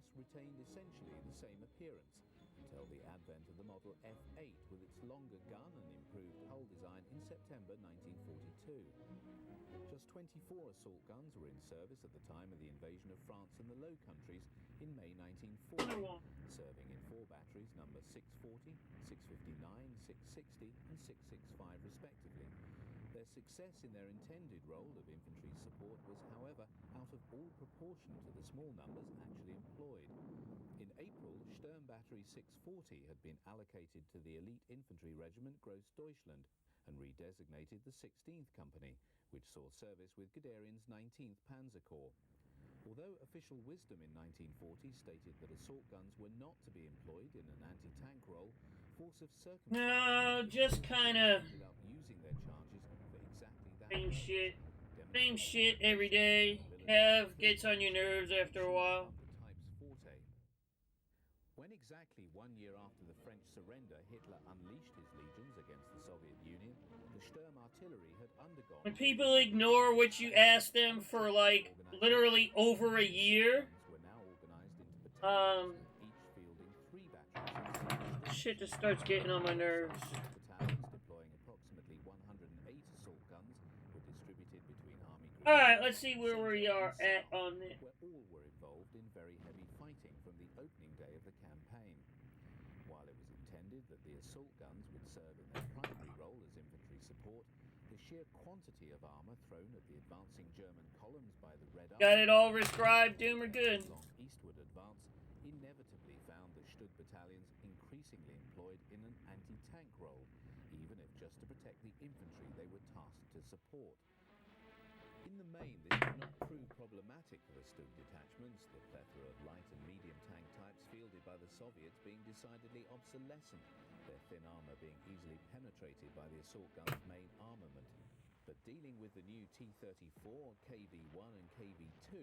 rest retained essentially the same appearance until the advent of the Model F8 with its longer gun and improved hull design in September 1942. Just 24 assault guns were in service at the time of the invasion of France and the Low Countries in May 1940, serving in 4 batteries number 640, 659, 660 and 665 respectively. Their success in their intended role of infantry support was, however, out of all proportion to the small numbers actually employed. In April, Sturm Battery 640 had been allocated to the elite infantry regiment Grossdeutschland and redesignated the 16th Company, which saw service with Guderian's 19th Panzer Corps. Although official wisdom in 1940 stated that assault guns were not to be employed in an anti-tank role, force of circumstance no, just kind of ended up using their charges for exactly that same purpose. shit. Same shit every day. Kev gets on your nerves after a while. When exactly 1 year after the French surrender Hitler unleashed his legions against the Soviet Union, the Sturm artillery had undergone... When people ignore what you ask them for, like, literally over a year, shit just starts getting on my nerves. Deploying approximately 108 assault guns were distributed between army groups. Alright, let's see where we are at on this. Where all were involved in very heavy fighting from the opening day of the campaign. While it was intended that the assault guns would serve in their primary role as infantry support, the sheer quantity of armour thrown at the advancing German columns by the Red Army... Got it all prescribed, Doomer, good. ...long eastward advance inevitably found the Stug battalions increasingly employed in an anti-tank role, even if just to protect the infantry they were tasked to support. In the main, this did not prove problematic for the Stug detachments, the plethora of light and medium tank types fielded by the Soviets being decidedly obsolescent, their thin armour being easily penetrated by the assault guns' main armament. But dealing with the new T-34, KV-1 and KV-2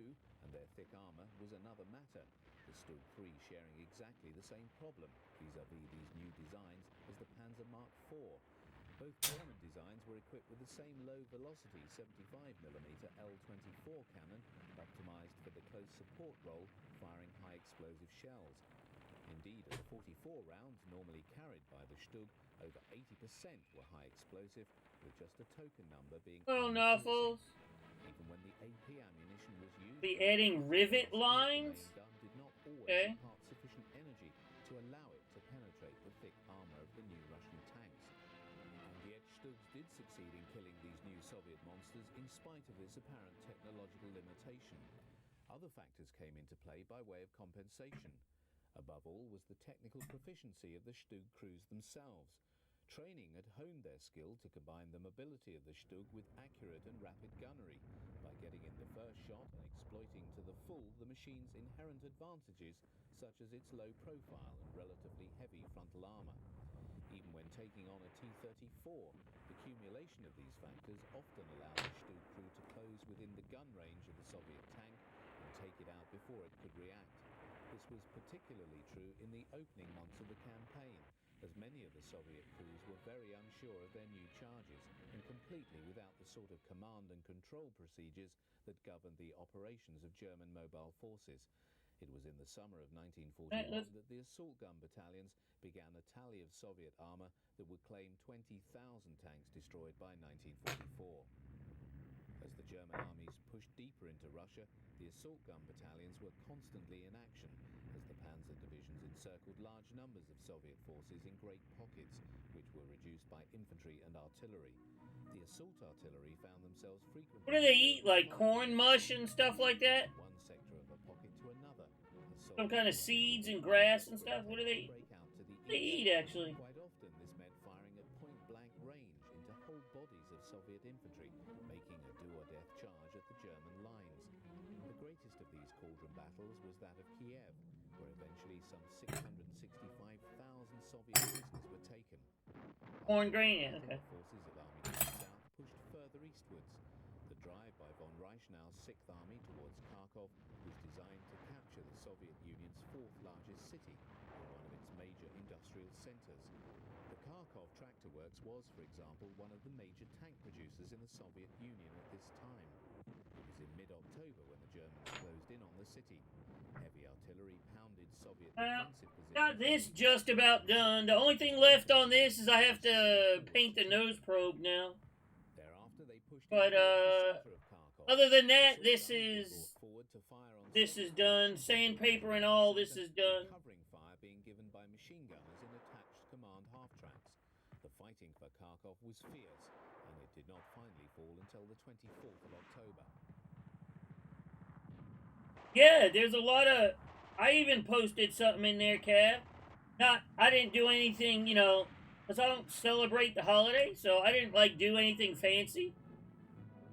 and their thick armour was another matter, the Stug III sharing exactly the same problem vis-à-vis these new designs as the Panzer Mark IV. Both German designs were equipped with the same low-velocity 75mm L-24 cannon, optimised for the close support role, firing high-explosive shells. Indeed, of the 44 rounds normally carried by the Stug, over 80% were high explosive, with just a token number being... Oh, Nuffles. Even when the AP ammunition was used... Be adding rivet lines? ...gun did not always impart sufficient energy to allow it to penetrate the thick armour of the new Russian tanks. And yet Stugs did succeed in killing these new Soviet monsters in spite of this apparent technological limitation. Other factors came into play by way of compensation. Above all was the technical proficiency of the Stug crews themselves. Training had honed their skill to combine the mobility of the Stug with accurate and rapid gunnery, by getting in the first shot and exploiting to the full the machine's inherent advantages, such as its low profile and relatively heavy frontal armour. Even when taking on a T-34, the accumulation of these factors often allowed the Stug crew to close within the gun range of the Soviet tank and take it out before it could react. This was particularly true in the opening months of the campaign, as many of the Soviet crews were very unsure of their new charges and completely without the sort of command and control procedures that governed the operations of German mobile forces. It was in the summer of 1941 that the assault gun battalions began a tally of Soviet armour that would claim 20,000 tanks destroyed by 1944. As the German armies pushed deeper into Russia, the assault gun battalions were constantly in action, as the panzer divisions encircled large numbers of Soviet forces in great pockets, which were reduced by infantry and artillery. The assault artillery found themselves frequently... What do they eat, like corn mush and stuff like that? ...one sector of a pocket to another. Some kind of seeds and grass and stuff? What do they eat? They eat, actually. Quite often this meant firing at point-blank range into whole bodies of Soviet infantry, making a do-or-death charge at the German lines. The greatest of these cauldron battles was that of Kiev, where eventually some 665,000 Soviet prisoners were taken. Corn grain, yeah, okay. Forces of Army Group South pushed further eastwards. The drive by von Reichenau's 6th Army towards Kharkov was designed to capture the Soviet Union's 4th largest city and one of its major industrial centres. The Kharkov tractor works was, for example, one of the major tank producers in the Soviet Union at this time. It was in mid-October when the Germans closed in on the city. Heavy artillery pounded Soviet Well, defensive positions. got this just about done. The only thing left on this is I have to paint the nose probe now. Thereafter, they pushed But into the center of Kharkov. other than that, Assault this guns were is brought forward to fire on this Soviet is done. positions, Sandpaper and with all. the This center is done. covering fire being given by machine gunners in attached command half-tracks. The fighting for Kharkov was fierce, and it did not finally fall until the 24th of October. Yeah, there's a lot of. I even posted something in there, Cav. I didn't do anything, you know, because I don't celebrate the holiday, so I didn't like do anything fancy.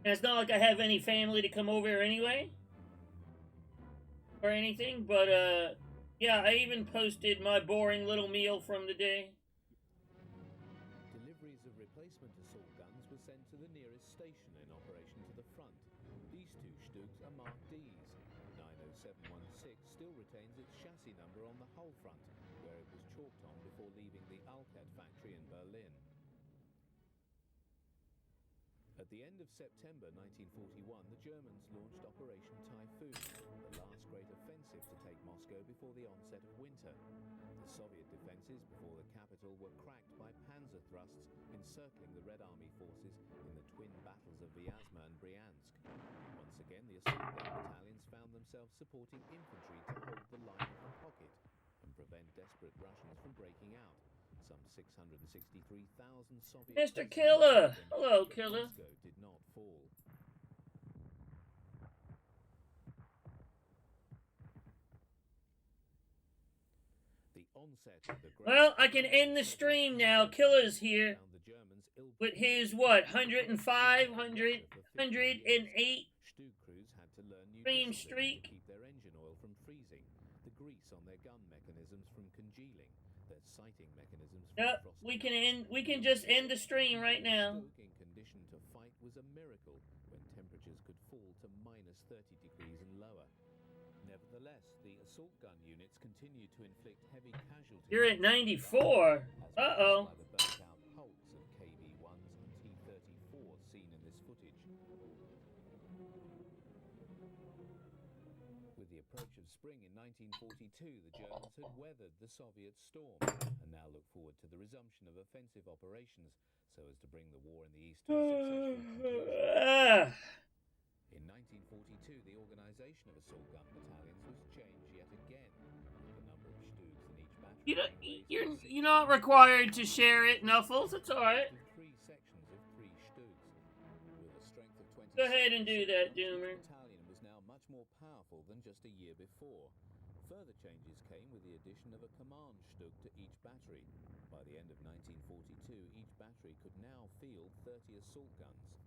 And it's not like I have any family to come over here anyway, or anything. But yeah, I even posted my boring little meal from the day. Deliveries of replacement assault guns were sent to the nearest station in operation to the front. These two Stugs are Mark Ds. 90716 still retains its chassis number on the hull front, where it was chalked on before leaving the Alcat factory in Berlin. At the end of September 1941, the Germans launched Operation Typhoon, the last great offensive to take Moscow before the onset of winter. The Soviet defenses before the capital were cracked by panzer thrusts encircling the Red Army forces in the twin battles of Vyazma and Bryansk. Once again, the assault gun battalions found themselves supporting infantry to hold the line of the pocket and prevent desperate Russians from breaking out. Some 663,000 Soviet Mr. Killer! Hello, but Killer. Moscow did not fall. The onset of the Well, I can end the stream now. Killer's here found the Germans with his, what, 105, 108 Stug crews had to learn new stream disciplines streak. to keep their engine oil from freezing, the grease on their gun mechanisms from congealing, their sighting mechanisms from Yep, frosting. we can just end the stream right now. Stug in condition to fight was a miracle when temperatures could fall to minus 30 degrees and lower. Nevertheless, the assault gun units continued to inflict heavy casualties. You're at 94. Uh-oh. By the burnt-out hulks of KV-1s and T-34s seen in this footage. With the approach of spring in 1942, the Germans had weathered the Soviet storm and now look forward to the resumption of offensive operations so as to bring the war in the East to a successful conclusion. In 1942, the organization of assault gun battalions was changed yet again, with the number of Stugs in each battery. You're not required to share it, Knuffles. It's all right. Three sections of 3 Stugs. With a strength of 20. Go ahead and do that, Doomer. The battalion was now much more powerful than just a year before. Further changes came with the addition of a command Stug to each battery. By the end of 1942, each battery could now field 30 assault guns.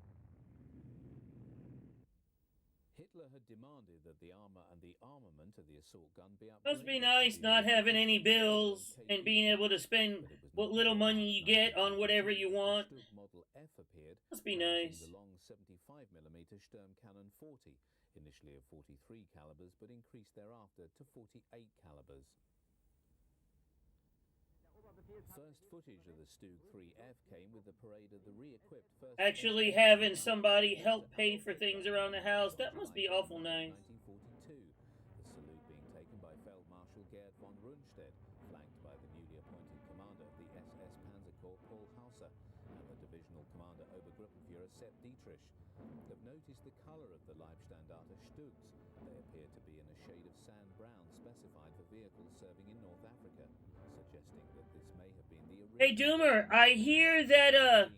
Hitler had demanded that the armor and the armament of the assault gun be upgraded. Must be nice not having any bills and being able to spend what little money you get on whatever you want. Stug Model F appeared. Must be nice. The long 75mm Sturm Cannon 40, initially of 43 calibers, but increased thereafter to 48 calibers. First footage of the Stug III-F came with the parade of the re-equipped first. Actually having somebody help pay for things around the house, that must be awful nice. 1942, the salute being taken by Feld Marshal Gerd von Rundstedt, flanked by the newly appointed commander of the SS Panzer Corps, Paul Hauser, and the divisional commander Obergruppenführer Sepp Dietrich. Have noticed the color of the Leibstandarte Stugs. They appear to be in a shade of sand brown specified for vehicles serving in North Africa, suggesting that this may have been the original. Hey, Doomer, I hear that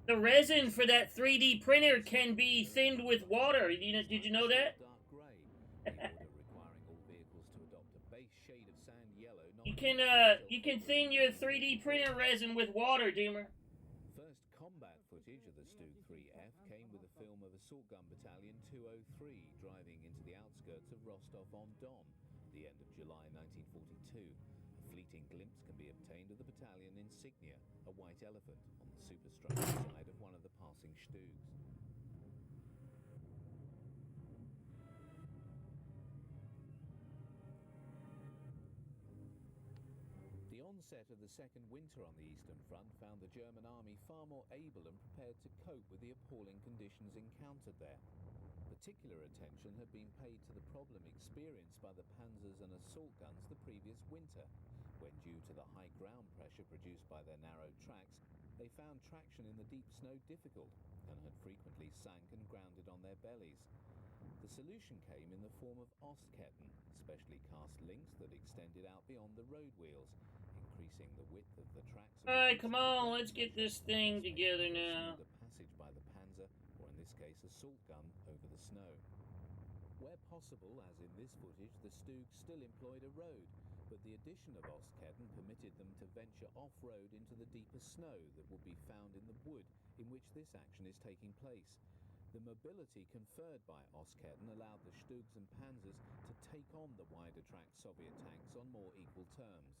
the resin for that 3D printer can be thinned with water. Did you know that? Dark gray. The order requiring all vehicles to adopt a base shade of sand yellow. You can thin your 3D printer resin with water, Doomer. First combat footage of the Stug III-F came with a film of Assault Gun Battalion 203 driving into the outskirts of Rostov-on-Don, the end of July 1942. A fleeting glimpse can be obtained of the battalion insignia, a white elephant, on the superstructure side of one of the passing Stugs. The onset of the Second Winter on the Eastern Front found the German army far more able and prepared to cope with the appalling conditions encountered there. The Particular attention had been paid to the problem experienced by the panzers and assault guns the previous winter, when due to the high ground pressure produced by their narrow tracks, they found traction in the deep snow difficult and had frequently sank and grounded on their bellies. The solution came in the form of Ostketten, specially cast links that extended out beyond the road wheels, increasing the width of the tracks. Alright, come on, let's get this thing together now. The passage by the panzer, or in this case assault gun, over the snow. Where possible, as in this footage, the Stugs still employed a road, but the addition of Ostketten permitted them to venture off-road into the deeper snow that would be found in the wood in which this action is taking place. The mobility conferred by Ostketten allowed the Stugs and Panzers to take on the wider track Soviet tanks on more equal terms.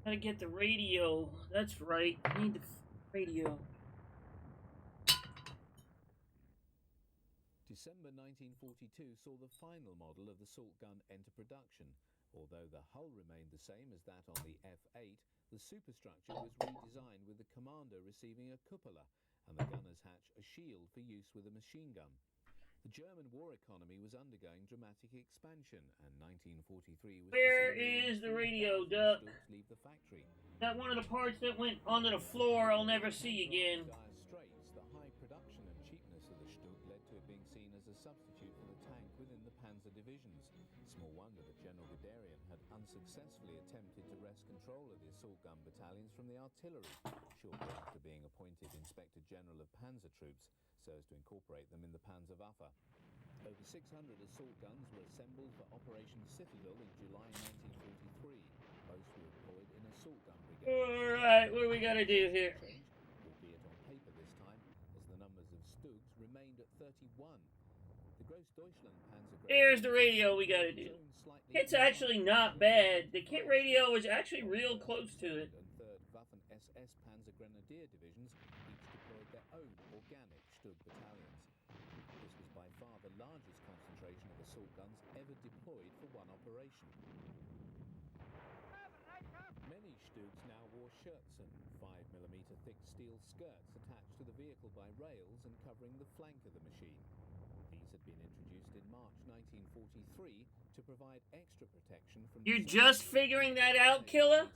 Gotta get the radio. That's right. I need the radio. December 1942 saw the final model of the assault gun enter production. Although the hull remained the same as that on the F8, the superstructure was redesigned with the commander receiving a cupola and the gunner's hatch a shield for use with a machine gun. The German war economy was undergoing dramatic expansion, and 1943 was... Where is the radio, Duck? ...leave the factory. That one of the parts that went onto the floor I'll never see again. The high production and cheapness of the Stug led to it being seen as a substitute for the tank within the panzer divisions. Small wonder that General Guderian had unsuccessfully attempted to wrest control of the assault gun battalions from the artillery, shortly after being appointed Inspector General of Panzer Troops, so as to incorporate them in the Panzerwaffe. Over 600 assault guns were assembled for Operation Citadel in July 1943. Most were deployed in assault gun brigades. Alright, what do we gotta do here? Albeit on paper this time, as the numbers of Stugs remained at 31. The Grossdeutschland Panzer... Here's the radio we gotta do. It's actually not bad. The kit radio is actually real close to it. And 3rd Waffen SS Panzer Grenadier divisions each deployed their own organic Stug battalions. This was by far the largest concentration of assault guns ever deployed for one operation. Many Stugs now wore shirts and 5mm thick steel skirts attached to the vehicle by rails and covering the flank of the machine. These had been introduced in March 1943 to provide extra protection from... You're just figuring that out, Killer?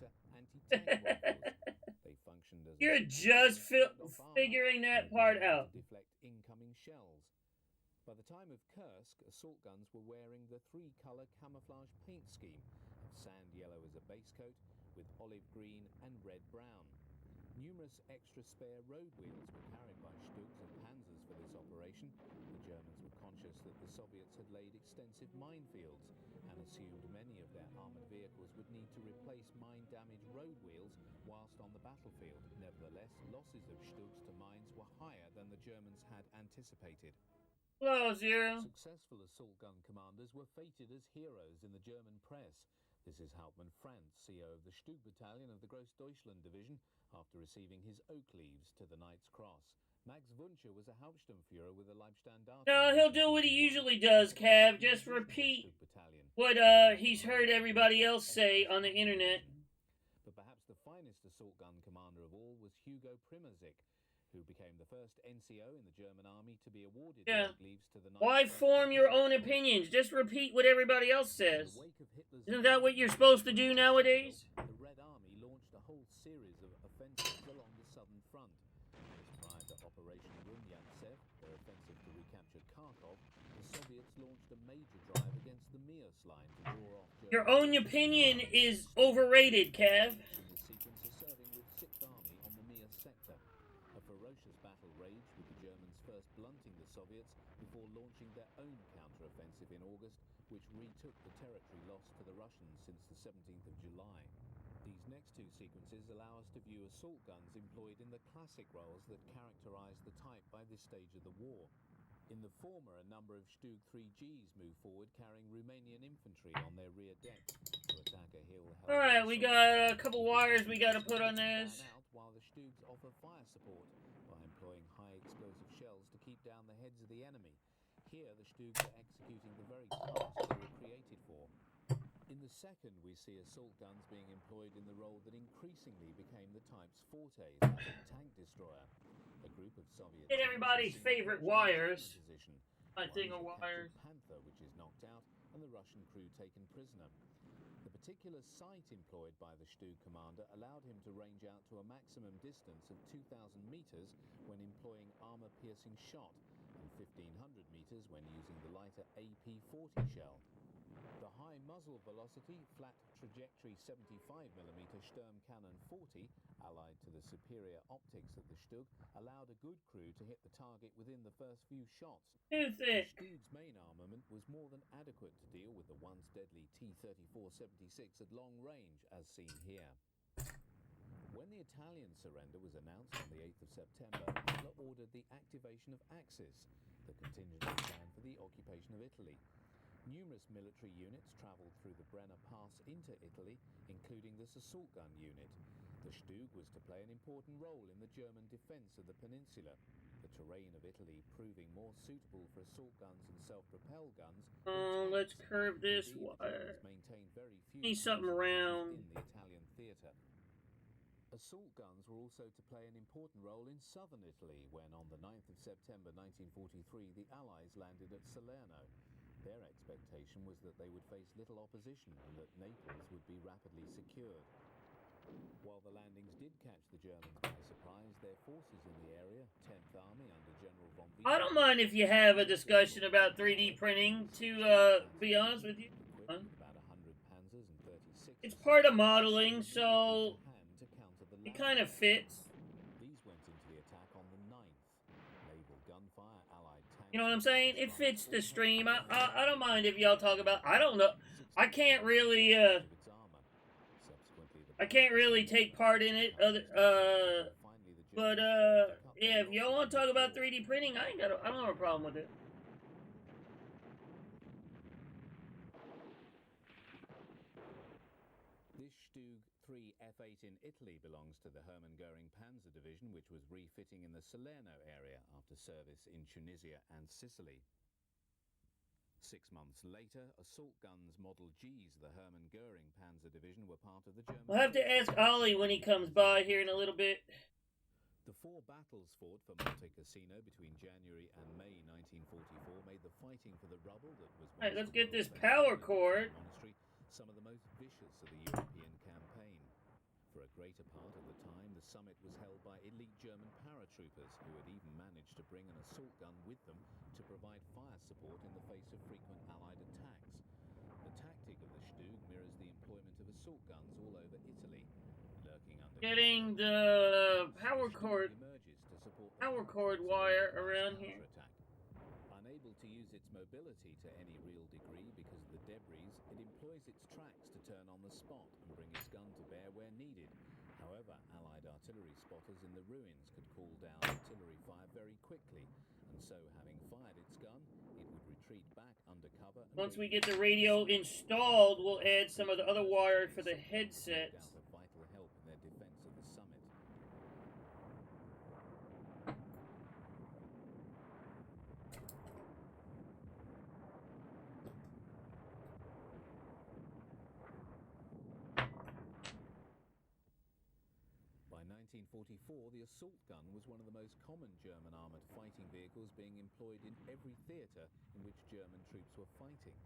They functioned as... You're just figuring that part out. To deflect incoming shells. By the time of Kursk, assault guns were wearing the 3-color camouflage paint scheme of sand yellow as a base coat with olive green and red-brown. Numerous extra spare road wheels were carried by Stugs and Panzers for this operation. The Germans were conscious that the Soviets had laid extensive minefields and assumed many of their armoured vehicles would need to replace mine-damaged road wheels whilst on the battlefield. Nevertheless, losses of Stugs to mines were higher than the Germans had anticipated. Hello, Zero. Successful assault gun commanders were feted as heroes in the German press. This is Hauptmann Franz, CO of the Stug Battalion of the Grossdeutschland Division, after receiving his oak leaves to the Knight's Cross. Max Wunsch was a Hauptsturmführer with a Leibstandarte. No, he'll do what he usually does, Cav. Just repeat what he's heard everybody else say on the internet. But perhaps the finest assault gun commander of all was Hugo Primozic, who became the first NCO in the German army to be awarded oak leaves to the Knight's Why Cross. form your own opinions? Just repeat what everybody else says. Isn't that what you're supposed to do nowadays? The Red Army launched a whole series of offensives along the southern front. As prior to Operation Runyantsev, their offensive to recapture Kharkov, the Soviets launched a major drive against the Mirs line to draw off German... Your own opinion is overrated, Cav. In the sequence of serving with 6th Army on the Mirs sector. A ferocious battle raged with the Germans first blunting the Soviets before launching their own counter-offensive in August, which retook the territory lost to the Russians since the 17th of July. These next two sequences allow us to view assault guns employed in the classic roles that characterize the type by this stage of the war. In the former, a number of Stug IIIGs move forward carrying Romanian infantry on their rear deck to attack a hill. Alright, we got a couple wires we gotta put on this. While the Stugs offer fire support by employing high explosive shells to keep down the heads of the enemy. Here, the Stugs are executing the very task they were created for. In the second, we see assault guns being employed in the role that increasingly became the type's forte, that of tank destroyer. A group of Soviet Hit tanks everybody's is seen favorite approaching the wires. German position. My One thing is of a wires. captured Panther, which is knocked out, and the Russian crew taken prisoner. The particular sight employed by the Stug commander allowed him to range out to a maximum distance of 2,000 meters when employing armor-piercing shot, and 1,500 meters when using the lighter AP-40 shell. The high muzzle velocity, flat trajectory 75mm Sturm Cannon 40, allied to the superior optics of the Stug, allowed a good crew to hit the target within the first few shots. Too The thick. Stug's main armament was more than adequate to deal with the once deadly T-34-76 at long range, as seen here. When the Italian surrender was announced on the 8th of September, Hitler ordered the activation of Axis, the contingency plan for the occupation of Italy. Numerous military units travelled through the Brenner Pass into Italy, including this assault gun unit. The Stug was to play an important role in the German defence of the peninsula, the terrain of Italy proving more suitable for assault guns and self-propelled guns. Let's curve this Indeed, wire. the Germans maintained very few Need something panzer divisions round. in the Italian theatre. Assault guns were also to play an important role in southern Italy when, on the 9th of September 1943, the Allies landed at Salerno. Their expectation was that they would face little opposition and that Naples would be rapidly secured. While the landings did catch the Germans by surprise, their forces in the area, 10th Army under General von Wiese... I don't mind if you have a discussion about 3D printing, to be honest with you. About 100 panzers and 36... It's part of modeling, so it kind of fits. These went into the attack on the 9th. Naval gunfire, Allied tanks... You know what I'm saying? It fits the stream. I don't mind if y'all talk about... I don't know. I can't really, I can't really take part in it, but, yeah, if y'all want to talk about 3D printing, I don't have a problem with it. This Stug III F8 in Italy belongs to the Hermann Goering Panzer Division, which was refitting in the Salerno area after service in Tunisia and Sicily. 6 months later, assault guns Model Gs, the Hermann Goering Panzer Division, were part of the German... We'll have to ask Ollie when he comes by here in a little bit. The 4 battles fought for Monte Cassino between January and May 1944 made the fighting for the rubble that was... Alright, let's get this power cord. Monastery some of the most vicious of the European campaign. For a greater part of the time, the summit was held by elite German paratroopers who had even managed to bring an assault gun with them to provide fire support in the face of frequent Allied attacks. The tactic of the Stug mirrors the employment of assault guns all over Italy. Lurking under... Getting the power cord wire around here. Unable to use its mobility to any real degree because of the debris, it employs its tracks to turn on the spot and bring its gun to bear where needed. However, Allied artillery spotters in the ruins could call down artillery fire very quickly, and so having fired its gun, it would retreat back under cover. Once we get the radio installed, we'll add some of the other wire for the headsets. Vital help in their defense of the summit. By 1944, the assault gun was one of the most common German armoured fighting vehicles being employed in every theatre in which German troops were fighting.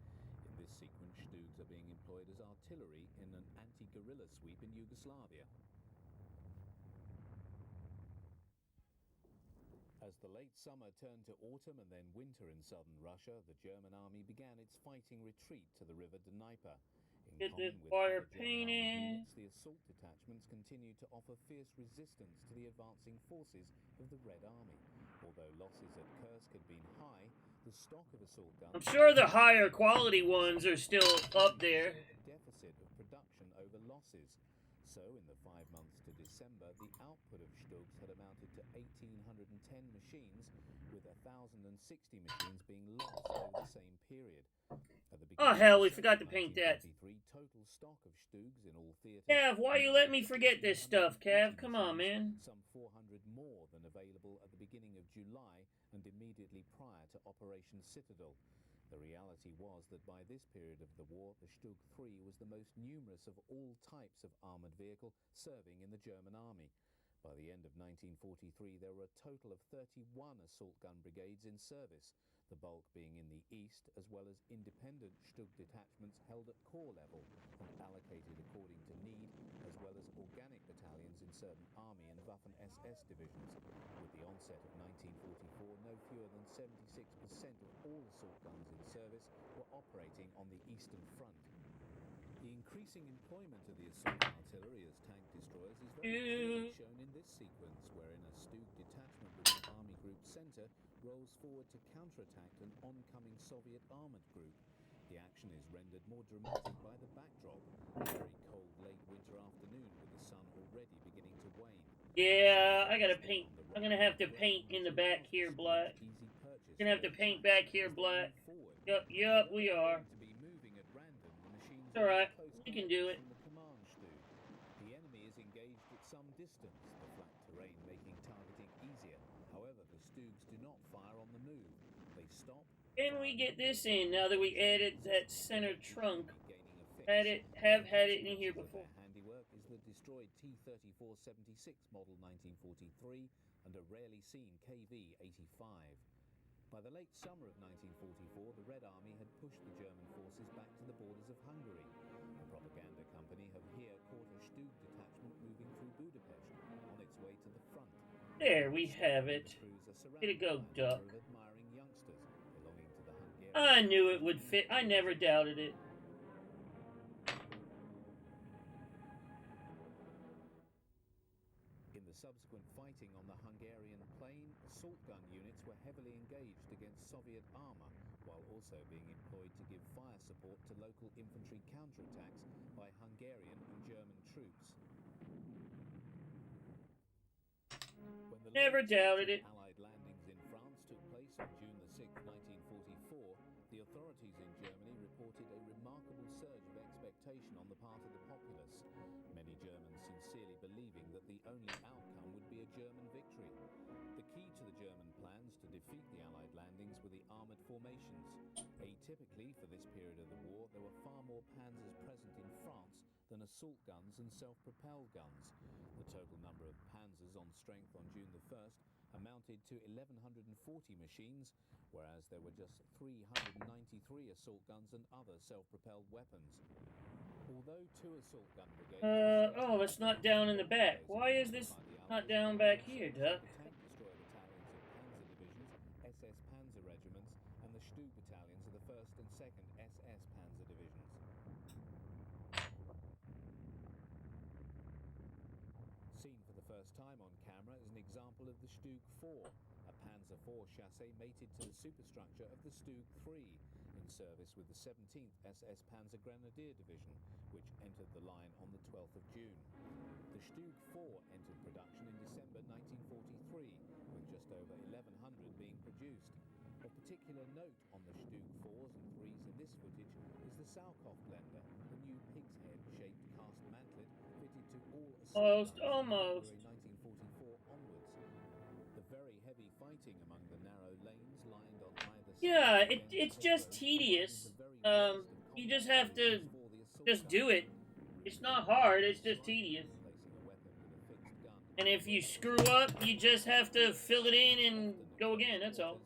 In this sequence, Stugs are being employed as artillery in an anti-guerrilla sweep in Yugoslavia. As the late summer turned to autumn and then winter in southern Russia, the German army began its fighting retreat to the river Dnieper. In Get this common with wire other German army painted. units, the assault detachments continued to offer fierce resistance to the advancing forces of the Red Army. Although losses at Kursk had been high, the stock of assault guns... I'm sure the higher quality ones are still up there. ...deficit of production over losses. So, in the 5 months to December, the output of Stugs had amounted to 1,810 machines, with 1,060 machines being lost over the same period. Oh hell, we forgot to paint that. Total stock of Stugs in all theaters... Cav, why you let me forget this stuff, Cav? Come on, man. Some 400 more than available at the beginning of July and immediately prior to Operation Citadel. The reality was that by this period of the war, the Stug III was the most numerous of all types of armoured vehicle serving in the German army. By the end of 1943, there were a total of 31 assault gun brigades in service, the bulk being in the east, as well as independent Stug detachments held at corps level and allocated according to need, as well as organic battalions in certain Army and Waffen-SS divisions. With the onset of 1944, no fewer than 76% of all assault guns in service were operating on the Eastern Front. The increasing employment of the assault artillery as tank destroyers is very clearly shown in this sequence, wherein a Stug detachment with an Army Group centre rolls forward to counterattack an oncoming Soviet armoured group. The action is rendered more dramatic by the backdrop, a very cold late winter afternoon with the sun already beginning to wane. Yeah, I gotta paint. I'm gonna have to paint in the back here black. Gonna have to paint back here black. Yup, we are. Alright, we can do it. The enemy is engaged at some distance, the flat terrain making targeting easier. However, the Stugs do not fire on the move. They stop. Can we get this in now that we added that center trunk? Have had it in here before. Handiwork is the destroyed T-34-76 model 1943 and a rarely seen KV-85. By the late summer of 1944, the Red Army had pushed the German forces back to the borders of Hungary. The propaganda company have here caught a Stug detachment moving through Budapest on its way to the front. There we have it. Here to go, duck. Admiring youngsters belonging to the Hungarian. I knew it would fit. I never doubted it. In the subsequent fighting on the Hungarian plain, assault gun units were heavily engaged against Soviet armour, while also being employed to give fire support to local infantry counterattacks by Hungarian and German troops. When the Never doubted it. Allied landings in France took place on June the 6th, 1944, the authorities in Germany reported a remarkable surge of expectation on the part of the populace, many Germans sincerely believing that the only outcome would be a German victory. The key to the German plans to defeat the Allied landings were the armoured formations. Atypically for this period of the war, there were far more panzers present in France than assault guns and self-propelled guns. The total number of panzers on strength on June the 1st amounted to 1,140 machines, whereas there were just 393 assault guns and other self-propelled weapons. Although two assault gun brigades... oh, it's not down in the back. Why is this not down back here, Duck? The tank destroyer battalions of Panzer divisions, SS Panzer regiments, and the Stug battalions of the 1st and 2nd SS Panzer divisions. Seen for the first time on camera is an example of the Stug IV, a Panzer IV chassis mated to the superstructure of the Stug III, in service with the 17th SS Panzer Grenadier Division, which entered the line on the 12th of June. The Stug IV entered production in December 1943, with just over 1,100 being produced. Of particular note on the Stug IVs and IIIs in this footage is the Salkov blender, the new pig's head-shaped cast mantlet fitted to all assault guns Almost. from February 1944 onwards. The very heavy fighting among the narrow lanes lined on either side. Yeah, it's just tedious. You just have to just do it. It's not hard, it's just tedious. And if you screw up, you just have to fill it in and go again, that's all.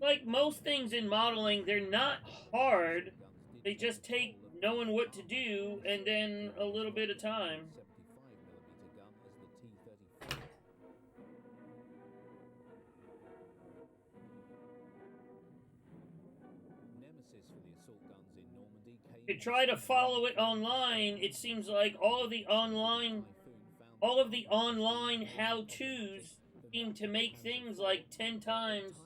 Like most things in modeling, they're not hard. They just take knowing what to do and then a little bit of time. To try to follow it online, it seems like all of the online how-tos seem to make things like 10 times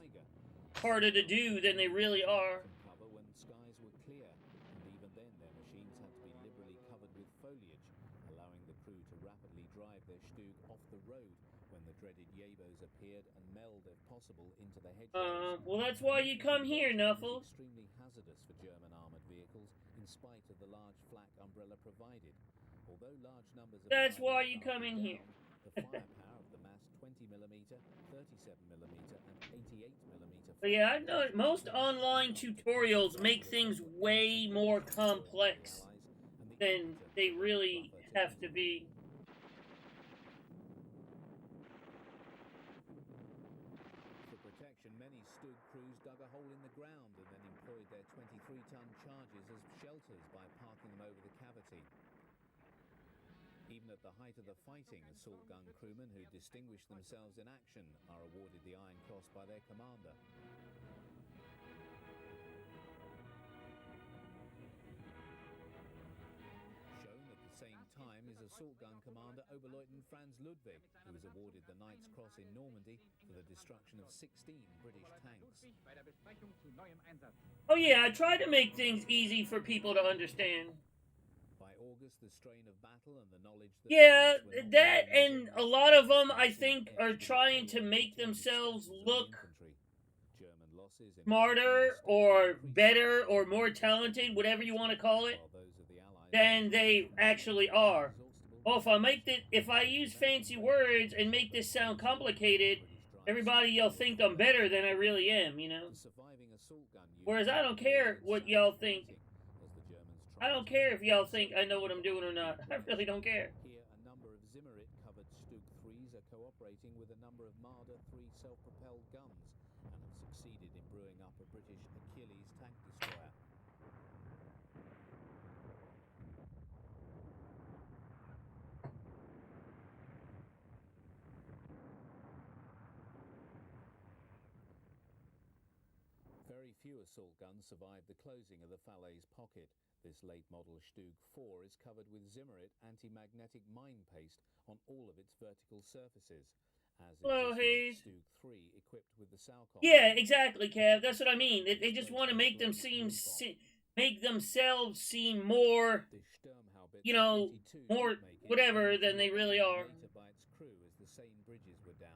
harder to do than they really are. When skies were clear, and even then their machines had to be liberally covered with foliage, allowing the crew to rapidly drive their Stug off the road when the dreaded Yabos appeared and meld, if possible, into the hedgerows. Well, that's why you come here, Nuffle. Extremely hazardous for German armoured vehicles, in spite of the large flak umbrella provided. Although large numbers of That's why you come in here. the firepower of of the mass 20mm, 37mm, and 88mm. But yeah, I know most online tutorials make things way more complex than they really have to be. For protection, many Stug crews dug a hole in the ground and then employed their 23-ton charges as shelters by parking them over the cavity. Even at the height of the fighting, assault gun crewmen who distinguished themselves in action are awarded the Iron Cross by their commander. Shown at the same time is assault gun commander Oberleutnant Franz Ludwig, who was awarded the Knight's Cross in Normandy for the destruction of 16 British tanks. Oh yeah, I try to make things easy for people to understand. By August, the strain of battle and the knowledge that Yeah, that and a lot of them, I think, are trying to make themselves look smarter or better or more talented, whatever you want to call it, than they actually are. Oh, if I use fancy words and make this sound complicated, everybody will think I'm better than I really am, you know? Whereas I don't care what y'all think. I don't care if y'all think I know what I'm doing or not. I really don't care. Here, a number of Zimmerit-covered Stug IIIs are cooperating with a number of Marder 3 self-propelled guns and have succeeded in brewing up a British Achilles tank destroyer. Very few assault guns survived the closing of the Falaise pocket. This late model Stug IV is covered with Zimmerit anti-magnetic mine paste on all of its vertical surfaces, as Hello, is Hayes. Stug III equipped with the Salcom. Yeah, exactly, Kev. That's what I mean. They just want to make them make themselves seem more, you know, more whatever than they really are. By its crew as the Seine bridges were down.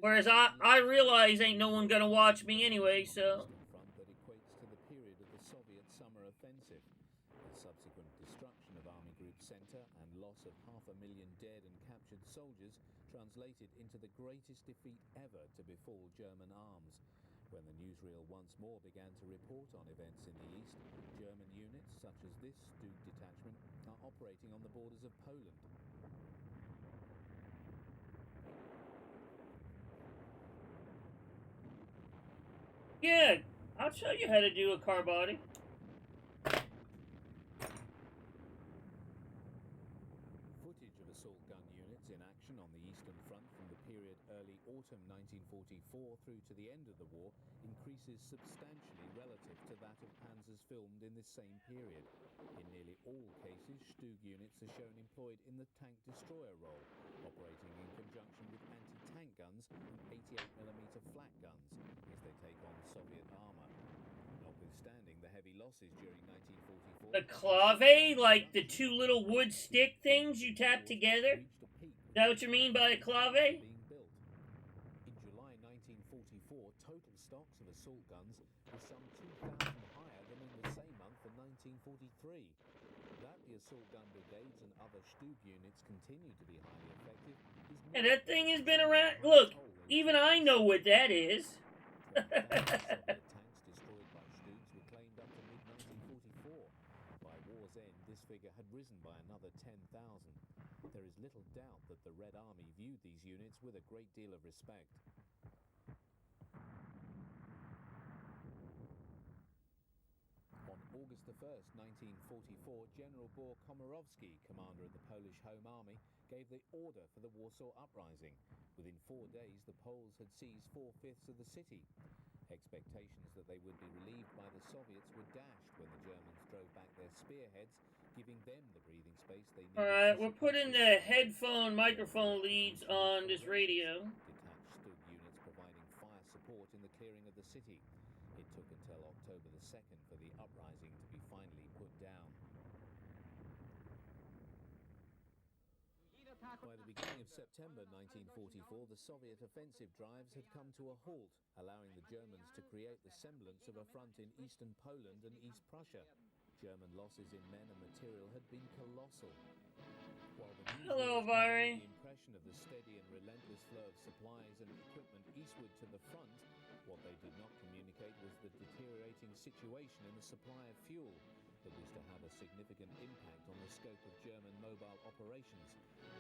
Whereas I realize ain't no one gonna watch me anyway, so. Front that equates to the period of the Soviet summer offensive. The subsequent destruction of Army Group Center and loss of 500,000 dead and captured soldiers translated into the greatest defeat ever to befall German arms. When the newsreel once more began to report on events in the east, German units such as this Stug detachment are operating on the borders of Poland. Yeah, I'll show you how to do a car body. Footage of assault gun units in action on the Eastern Front from the period early autumn 1944 through to the end of the war increases substantially relative to that of panzers filmed in this same period. In nearly all cases, Stug units are shown employed in the tank destroyer role, operating in conjunction with anti-tank guns and 88mm flak guns as they take on Soviet armor. Notwithstanding the heavy losses during 1944... The clave, like the two little wood stick things you tap together? Is that what you mean by a clave? In July 1944, total stocks of assault guns were some 2,000 higher than in the same month in 1943. That the assault gun brigades and other Stug units continue to be highly effective is... And that thing has been around. Look, even I know what that is. Tanks destroyed by Stugs were claimed up to mid-1944. By war's end, this figure had risen by another 10,000. There is little doubt that the Red Army viewed these units with a great deal of respect. On August 1st, 1944, General Bor Komorowski, commander of the Polish Home Army, gave the order for the Warsaw Uprising. Within 4 days, the Poles had seized 4/5 of the city. Expectations that they would be relieved by the Soviets were dashed when the Germans drove back their spearheads, giving them the breathing space they needed. Alright, we're putting the headphone microphone leads on this radio. Detached Stug units providing fire support in the clearing of the city. It took until October the 2nd for the uprising to be finally put down. By the beginning of September 1944, the Soviet offensive drives had come to a halt, allowing the Germans to create the semblance of a front in eastern Poland and East Prussia. German losses in men and material had been colossal. While the Hello, newsreels Viri. conveyed the impression of the steady and relentless flow of supplies and equipment eastward to the front, what they did not communicate was the deteriorating situation in the supply of fuel that was to have a significant impact on the scope of German mobile operations.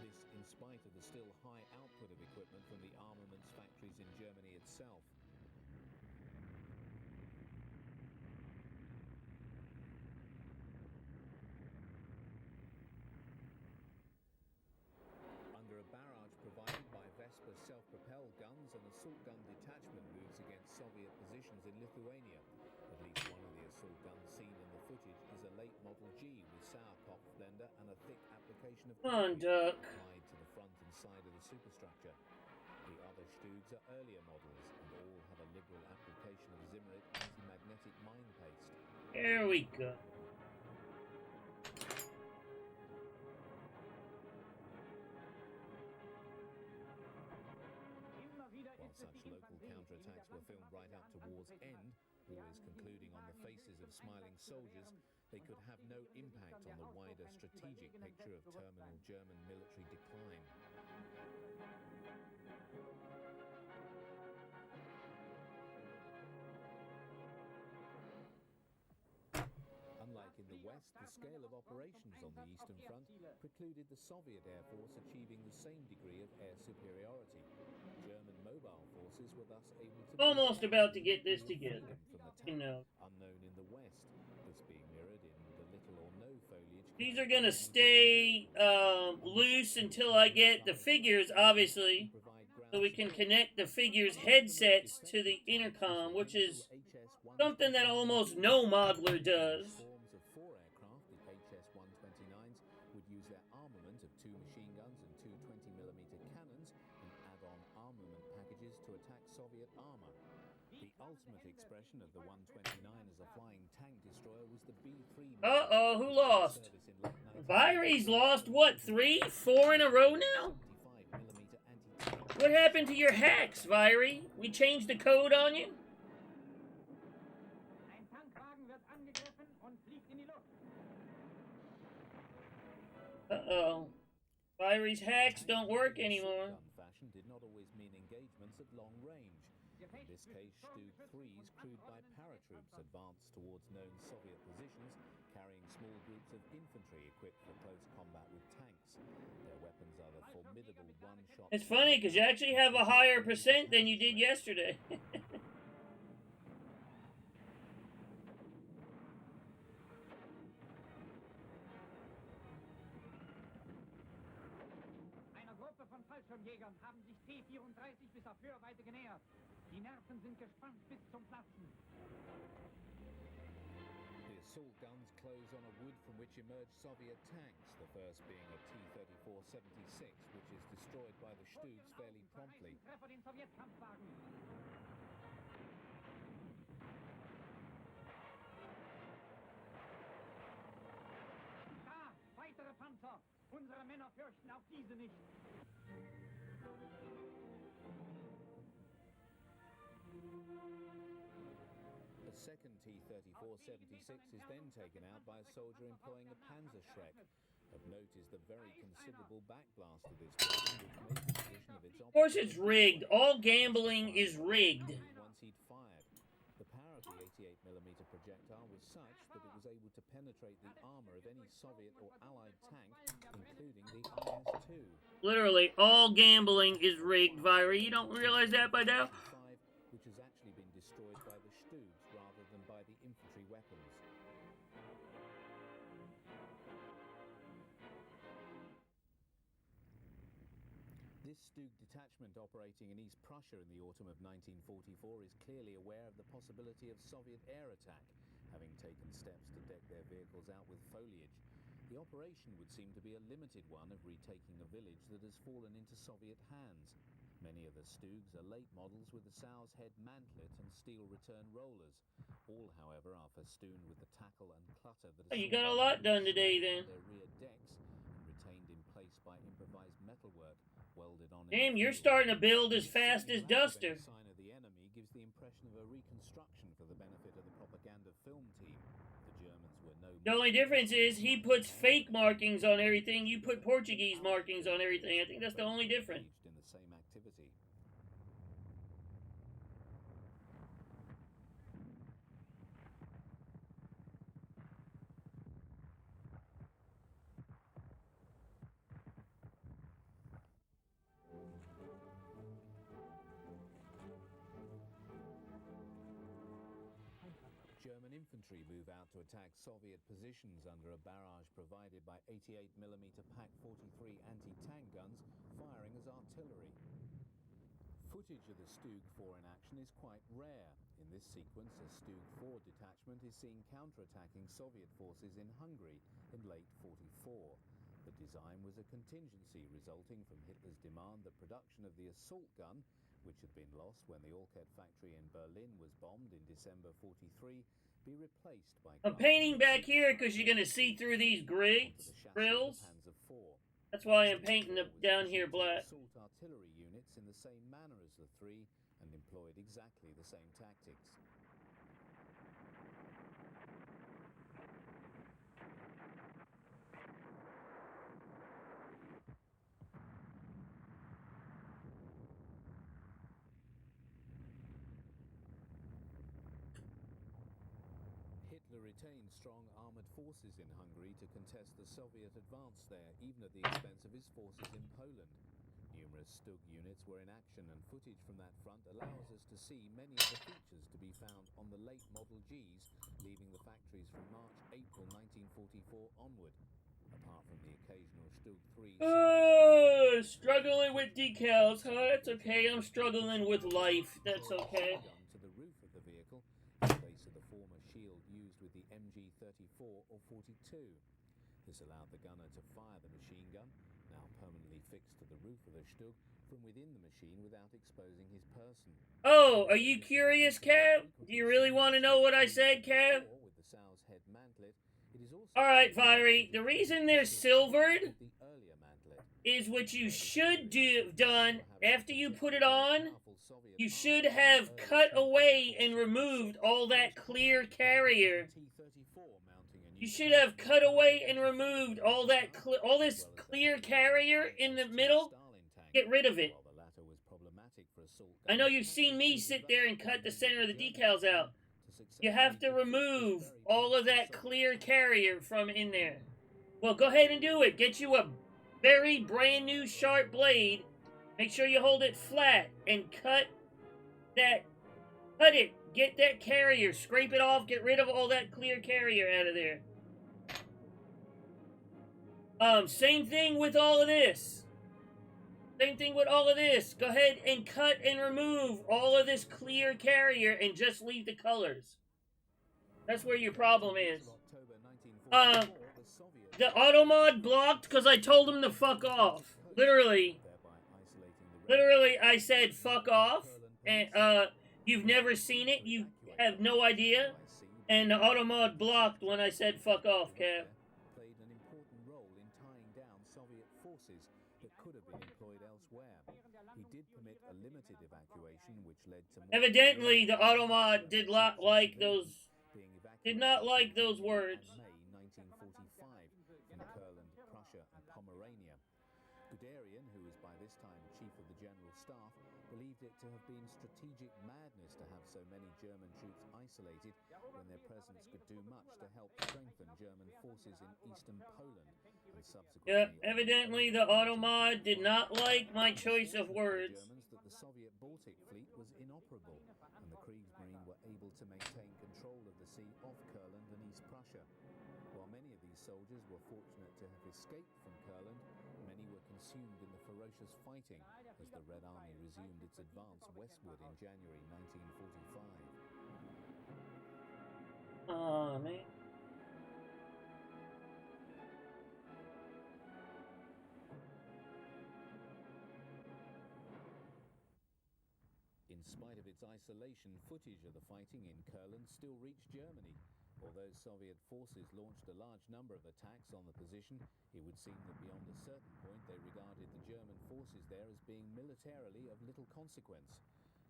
This in spite of the still high output of equipment from the armaments factories in Germany itself. Under a barrage provided by Vespa self-propelled guns, an assault gun detachment moves against Soviet positions in Lithuania. At least one of the assault guns seen in the footage is a late Model G with Sauerkraut blender and a thick application of Come on, Duck. applied to the front and side of the superstructure. The other Stugs are earlier models and all have a liberal application of Zimmerit anti-magnetic mine paste. There we go. While such local counterattacks were filmed right up to war's end, always concluding on the faces of smiling soldiers, they could have no impact on the wider strategic picture of terminal German military decline. Unlike in the West, the scale of operations on the Eastern Front precluded the Soviet Air Force achieving the same degree of air superiority. German mobile forces were thus able to Almost about to get this together. from attack, You know. unknown in the West. This being mirrored in the little or no foliage. These are gonna stay loose until I get the figures, obviously, so we can connect the figures' headsets to the intercom, which is something that almost no modeler does. Forms of 4 aircraft, the HS-129s, would use their armament of 2 machine guns and 2 20mm cannons and add-on armament packages to attack Soviet armor. The ultimate expression of the 129 as a flying tank destroyer was the B-3. Uh-oh, who lost? Viri's lost, what, 3? 4 in a row now? What happened to your hacks, Viri? We changed the code on you? Uh-oh. Viri's hacks don't work anymore. Gun fashion did not always mean engagements at long range. In this case, Stug III's crewed by paratroops advanced towards known Soviet positions, carrying small groups of infantry equipped for close combat with tanks. Their weapons are the formidable one-shot... It's funny, because you actually have a higher percent than you did yesterday. Fallschirmjägern haben sich T-34 bis auf Hörweite genähert. Die Nerven sind gespannt bis zum Platzen. The assault guns close on a wood from which emerge Soviet tanks, the first being a T-34-76, which is destroyed by the Stugs fairly promptly. Treffer den Sowjetkampfwagen. Da, weitere Panzer. Unsere Männer fürchten auch diese nicht. A second T-34-76 is then taken out by a soldier employing a Panzerschreck. Of note is the very considerable backblast of this weapon, which made the position of its Of course it's rigged. All gambling is rigged. once he'd fired. The power of the 88mm projectile was such that it was able to penetrate the armor of any Soviet or Allied tank, including the IS-2. Literally, all gambling is rigged, Viri. You don't realize that by now? Which has actually been destroyed by the Stugs rather than by the infantry weapons. This Stug detachment operating in East Prussia in the autumn of 1944 is clearly aware of the possibility of Soviet air attack, having taken steps to deck their vehicles out with foliage. The operation would seem to be a limited one of retaking a village that has fallen into Soviet hands. Many of the Stugs are late models with the sow's head mantlet and steel return rollers. All, however, are festooned with the tackle and clutter that You got a lot done today, then. their rear decks and retained in place by improvised metalwork welded on. Damn, you're starting to build as fast as Duster. Sign of the enemy gives the impression of a reconstruction for the benefit of the propaganda film team. The Germans were no The only difference is he puts fake markings on everything. You put Portuguese markings on everything. I think that's the only difference. In the same activity. German infantry move out to attack Soviet positions under a barrage provided by 88mm Pak-43 anti-tank guns firing as artillery. Footage of the Stug IV in action is quite rare. In this sequence, a Stug IV detachment is seen counterattacking Soviet forces in Hungary in late '44. The design was a contingency resulting from Hitler's demand that production of the assault gun, which had been lost when the Orchid factory in Berlin was bombed in December '43, be replaced by... I'm painting back here because you're going to see through these grills. That's why I'm painting them down here black. Assault artillery units in the same manner as the III and employed exactly the same tactics. Hitler retained strong armoured forces in Hungary to contest the Soviet advance there, even at the expense of his forces in Poland. Numerous Stug units were in action, and footage from that front allows us to see many of the features to be found on the late Model Gs, leaving the factories from March-April 1944 onward. Apart from the occasional Stug III... Struggling with decals, huh? That's okay. I'm struggling with life. That's okay. ...to the roof of the vehicle, in place of the former shield used with the MG-34 or 42. This allowed the gunner to fire the machine gun, now permanently fixed to the roof of the Stug, from within the machine without exposing his person. Oh, are you curious, Cav? Do you really want to know what I said, Cav? Alright, Fiery, the reason they're silvered is what you should have done after you put it on. You should have cut away and removed all that clear carrier. You should have cut away and removed all that all this clear carrier in the middle. Get rid of it. I know you've seen me sit there and cut the center of the decals out. You have to remove all of that clear carrier from in there. Well, go ahead and do it. Get you a very brand new sharp blade. Make sure you hold it flat and cut that. Cut it. Get that carrier. Scrape it off. Get rid of all that clear carrier out of there. Same thing with all of this. Same thing with all of this. Go ahead and cut and remove all of this clear carrier and just leave the colors. That's where your problem is. The auto mod blocked because I told him to fuck off. Literally, I said fuck off. And, you've never seen it. You have no idea. And the auto mod blocked when I said fuck off, Cap. Played an important role in tying down Soviet forces that could have been employed elsewhere. He did permit a limited evacuation, which led to... Evidently, the auto mod did not like those words. May 1945 from Kurland, Prussia and Pomerania. Guderian, who was by this time chief of the General Staff, believed it to have been strategic madness to have so many German troops isolated when their presence could do much to help strengthen German forces in eastern Poland and subsequently... Yep, evidently the auto mod did not like my choice of words. Germans that the Soviet Baltic fleet was inoperable and the Kriegsmarine were able to maintain control of the sea off Kurland and East Prussia. While many of these soldiers were fortunate to have escaped from Kurland, many were consumed in the ferocious fighting as the Red Army resumed its advance westward in January 1945. Aw, man. In spite of its isolation, footage of the fighting in Kurland still reached Germany. Although Soviet forces launched a large number of attacks on the position, it would seem that beyond a certain point they regarded the German forces there as being militarily of little consequence.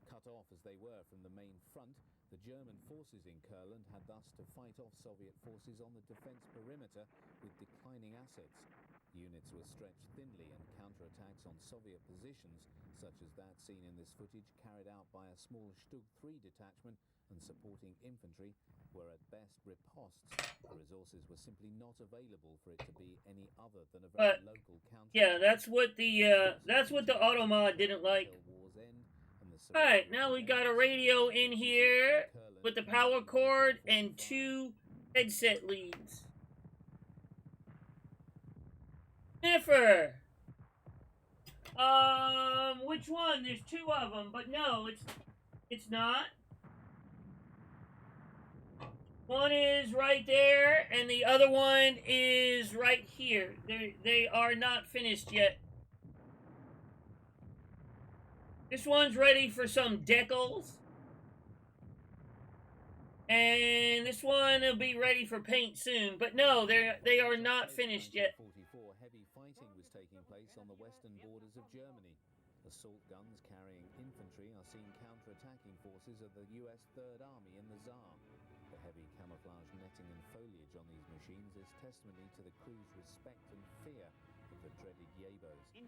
Cut off as they were from the main front, The German forces in Kurland had thus to fight off Soviet forces on the defense perimeter with declining assets. Units were stretched thinly, and counterattacks on Soviet positions, such as that seen in this footage, carried out by a small Stug III detachment and supporting infantry, were at best ripostes. The resources were simply not available for it to be any other than a very local counter. Yeah, that's what the Automod didn't like. Alright, now we got a radio in here with the power cord and 2 headset leads. Sniffer! Which one? There's 2 of them, but no, it's not. One is right there, and the other one is right here. They are not finished yet. This one's ready for some decals. And this one will be ready for paint soon. But no, they are not finished yet. 1944, heavy fighting was taking place on the western borders of Germany. Assault guns carrying infantry are seen counter-attacking forces of the US Third Army in the Saar. The heavy camouflage netting and foliage on these machines is testimony to the crew's respect and fear of the dreaded Yebos. The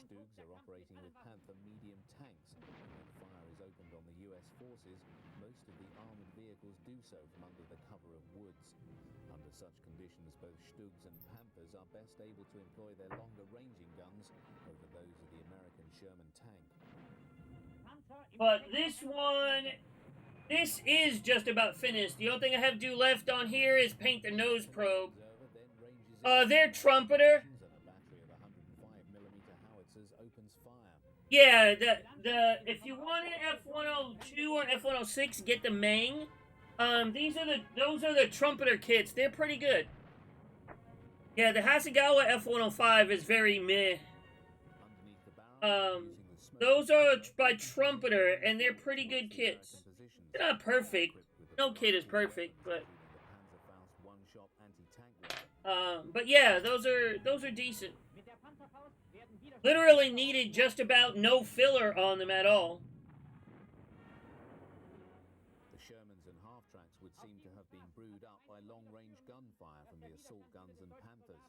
Stugs are operating with Panther medium tanks, and when fire is opened on the US forces, most of the armoured vehicles do so from under the cover of woods. Under such conditions, both Stugs and Panthers are best able to employ their longer-ranging guns over those of the American Sherman tank. But this is just about finished. The only thing I have to do left on here is paint the nose probe. Their trumpeter. Yeah, if you want an F-102 or F-106, get the Meng. Those are the trumpeter kits. They're pretty good. Yeah, the Hasegawa F-105 is very meh. Those are by Trumpeter, and they're pretty good kits. They're not perfect. No kit is perfect, but yeah, those are decent. Literally needed just about no filler on them at all. The Shermans and half-tracks would seem to have been brewed up by long-range gunfire from the assault guns and Panthers.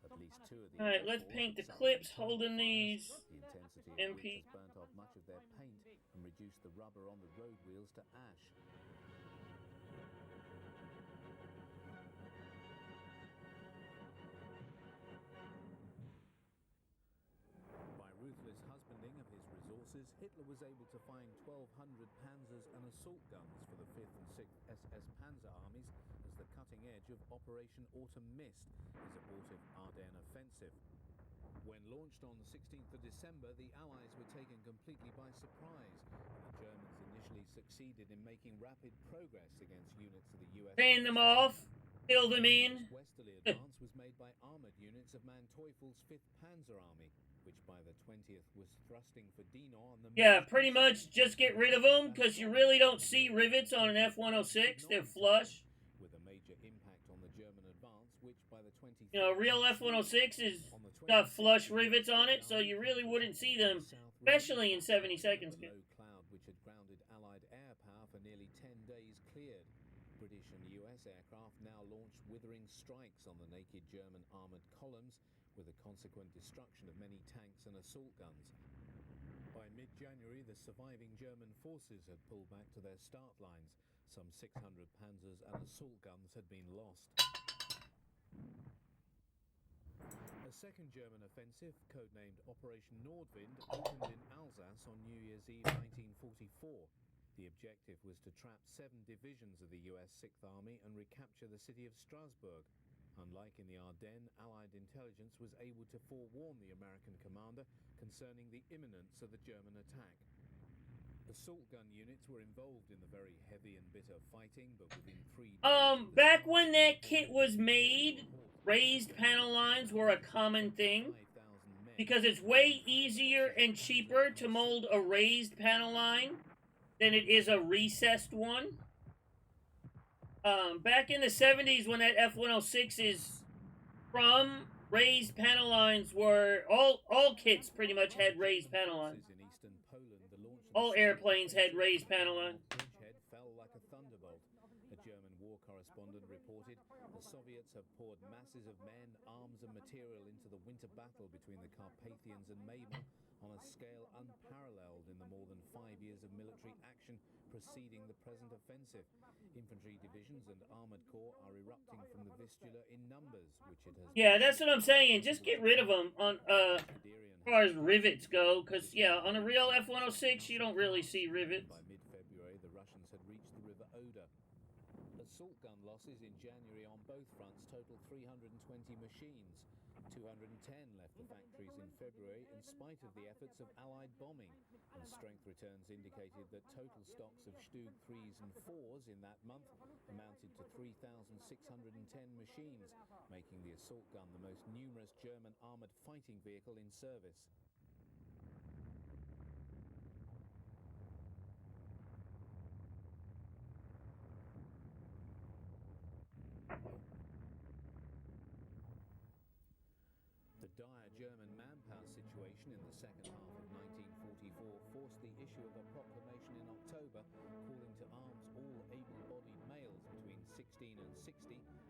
At least 2 of the... Alright, let's paint the clips holding these. The intensity of MP. which has burnt off much of their paint and reduced the rubber on the road wheels to ash. By ruthless husbanding of his resources, Hitler was able to find 1,200 Panzers and assault guns for the 5th and 6th SS Panzer armies as the cutting edge of Operation Autumn Mist, his abortive Ardennes offensive. When launched on the 16th of December, the Allies were taken completely by surprise. The Germans initially succeeded in making rapid progress against units of the US. Fan them off, fill them in. Westerly advance was made by armoured units of Manteuffel's 5th Panzer Army, which by the 20th was thrusting for Dinant on the... Yeah, pretty much just get rid of them, because you really don't see rivets on an F-106. They're flush. With a major impact on the German advance, which by the 20th... You know, real F-106 is got flush rivets on it, so you really wouldn't see them, especially in 70 seconds. The low cloud which had grounded Allied air power for nearly 10 days cleared. British and US aircraft now launched withering strikes on the naked German armoured columns, with the consequent destruction of many tanks and assault guns. By mid-January, the surviving German forces had pulled back to their start lines. Some 600 Panzers and assault guns had been lost. A second German offensive, codenamed Operation Nordwind, opened in Alsace on New Year's Eve 1944. The objective was to trap 7 divisions of the US 6th Army and recapture the city of Strasbourg. Unlike in the Ardennes, Allied intelligence was able to forewarn the American commander concerning the imminence of the German attack. Assault gun units were involved in the very heavy and bitter fighting, but within 3 days... Back when that kit was made, raised panel lines were a common thing, because it's way easier and cheaper to mold a raised panel line than it is a recessed one. Back in the 70s, when that F-106 is from, raised panel lines were... All kits pretty much had raised panel lines. All airplanes had raised panel lines. Fell like a have poured masses of men, arms and material into the winter battle between the Carpathians and Mamer on a scale unparalleled in the more than 5 years of military action preceding the present offensive. Infantry divisions and armoured corps are erupting from the Vistula in numbers, which it has... Yeah, that's what I'm saying. Just get rid of them on, as far as rivets go, because, yeah, on a real F-106, you don't really see rivets. By mid-February, the Russians had reached the River Oder. Assault gun losses in January on both fronts totaled 320 machines. 210 left the factories in February in spite of the efforts of Allied bombing, and strength returns indicated that total stocks of Stug IIIs and IVs in that month amounted to 3,610 machines, making the assault gun the most numerous German armoured fighting vehicle in service. The dire German manpower situation in the second half of 1944 forced the issue of a proclamation in October calling to arms all able-bodied males between 16 and 60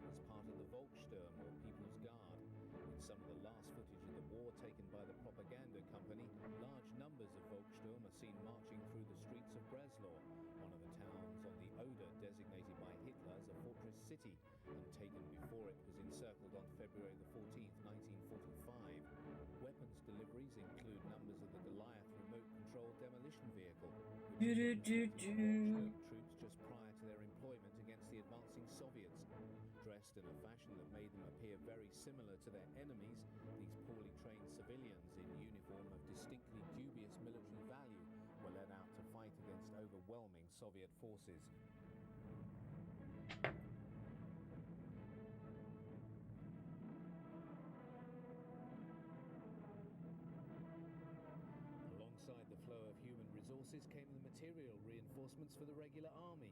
as part of the Volkssturm or People's Guard. In some of the last footage of the war taken by the propaganda company, large numbers of Volkssturm are seen marching through the streets of Breslau, one of the towns on the Oder designated by Hitler as a fortress city and taken before it was encircled on February the 14th, 1945. Weapons deliveries include numbers of the Goliath remote-controlled demolition vehicle, which Volkssturm troops just prior to their employment against the advancing Soviets. Dressed in a fashion that made them appear very similar to their enemies, these poorly trained civilians in uniform of distinctly dubious military value were led out to fight against overwhelming Soviet forces. Alongside the flow of human resources came the material reinforcements for the regular army.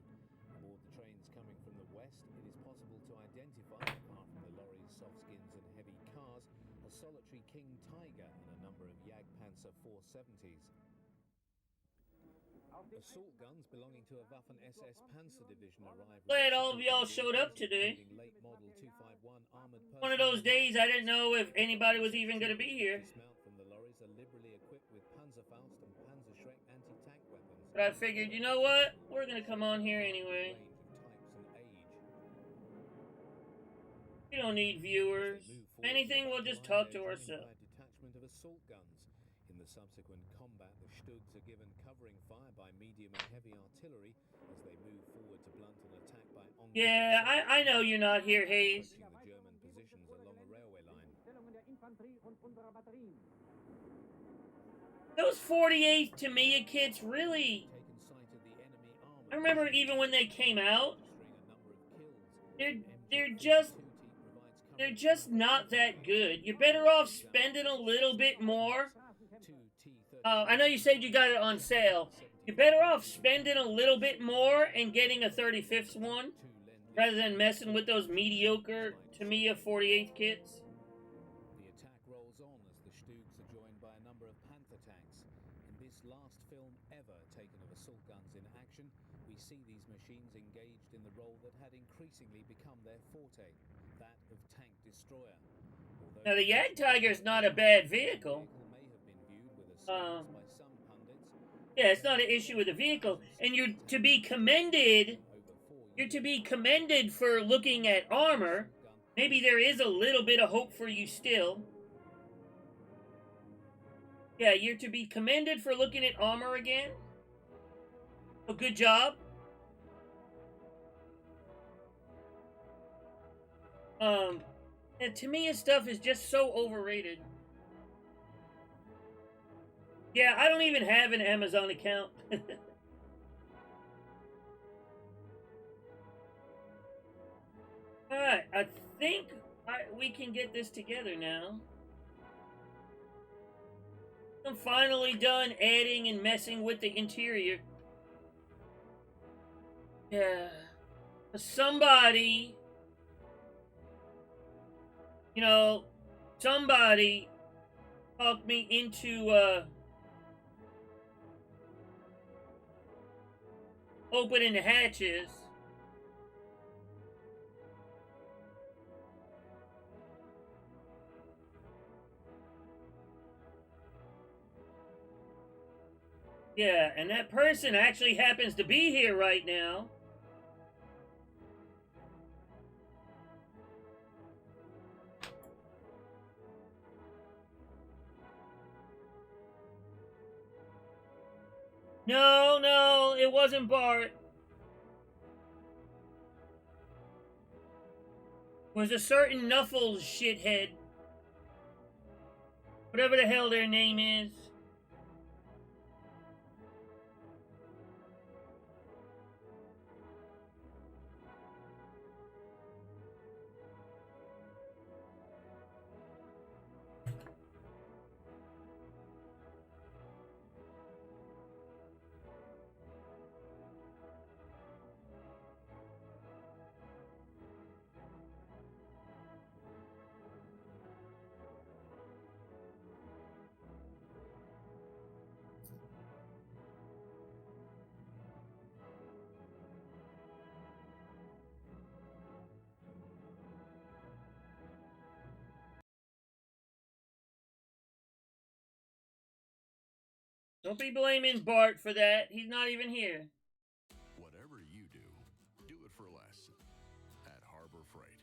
Aboard the trains coming from the west, it is possible to identify, apart from the lorries, softskins and heavy cars, a solitary King Tiger and a number of Jagdpanzer 470s. Assault guns belonging to a Waffen-SS Panzer division arrived. Glad all of y'all showed up today. Late model 251 armored One of those days I didn't know if anybody was even going to be here. Dismount from the lorries are liberally equipped with Panzerfaust and Panzerschreck anti-tank weapons. But I figured, you know what? We're going to come on here anyway. We don't need viewers. If anything, we'll just talk to ourselves. Detachment of assault guns. In the subsequent combat, the Stugs are given covering fire by medium and heavy artillery as they move forward to blunt an attack by oncoming. Yeah, I know you're not here, Hayes. The German positions along a railway line. Those 48th Tamiya kits really... Taken sight of the enemy armor. I remember even when they came out, Registering a number of they're just not that good. You're better off spending a little bit more. I know you said you got it on sale. You're better off spending a little bit more and getting a 35th one rather than messing with those mediocre Tamiya 48th kits. The attack rolls on as the Stugs are joined by a number of Panther tanks. In this last film ever taken of assault guns in action, we see these machines engaged in the role that had increasingly become their forte, that of tank destroyer. Now the Jagdtiger is not a bad vehicle. May have been viewed with assailants by some pundits. Yeah, it's not an issue with the vehicle, and you're to be commended. You're to be commended for looking at armor. Maybe there is a little bit of hope for you still. Yeah, you're to be commended for looking at armor again. So good job. And to me, his stuff is just so overrated. Yeah, I don't even have an Amazon account. Alright, I think we can get this together now. I'm finally done adding and messing with the interior. Yeah. Somebody... You know, somebody talked me into, opening the hatches. Yeah, and that person actually happens to be here right now. No, no, it wasn't Bart. It was a certain Knuffles shithead. Whatever the hell their name is. Don't be blaming Bart for that. He's not even here. Whatever you do it for less at Harbor Freight.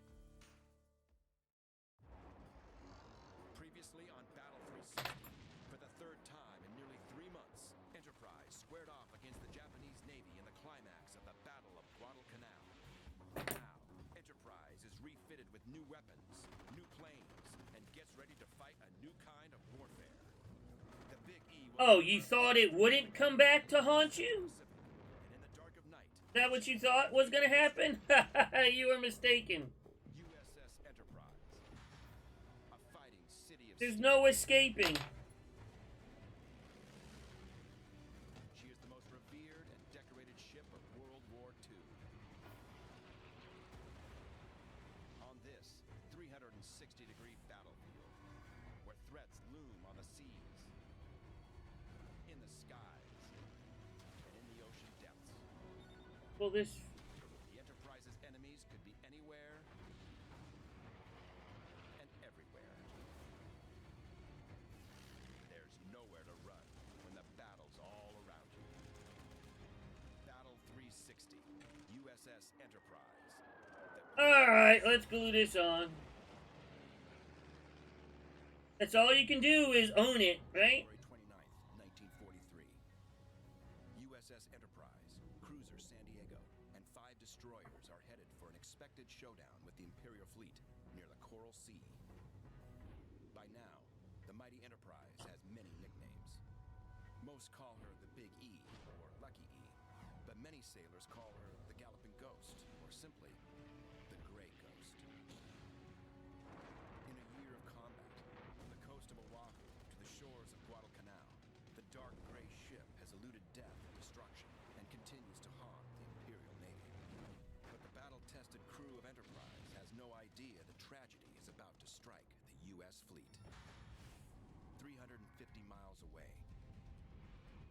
Previously on Battle 360, for the third time in nearly 3 months, Enterprise squared off against the Japanese Navy in the climax of the Battle of Guadalcanal. Now, Enterprise is refitted with new weapons, new planes, and gets ready to fight a new kind of warfare. The Big E. Oh, you thought it wouldn't come back to haunt you? And in the dark of night, Is that what you thought was gonna happen? You were mistaken. USS Enterprise, a fighting city of There's steel. no escaping. She is the most revered and decorated ship of World War II. On this 360-degree battlefield, where threats loom on the seas, in the skies, and in the ocean depths, Well, this... the Enterprise's enemies could be anywhere and everywhere. There's nowhere to run when the battle's all around you. Battle 360, USS Enterprise. Alright, let's glue this on. That's all you can do is own it, right? February 29th, 1943. USS Enterprise, cruiser San Diego, and 5 destroyers are headed for an expected showdown with the Imperial fleet near the Coral Sea. By now, the mighty Enterprise has many nicknames. Most call her the Big E, or Lucky E, but many sailors call her the Galloping Ghost, or simply the Gray Ghost. In a year of combat, from the coast of Oahu to the shores of Guadalcanal, the dark gray ship has eluded death and destruction and continues to haunt the Imperial Navy. But the battle-tested crew of Enterprise has no idea the tragedy is about to strike the U.S. fleet. 350 miles away,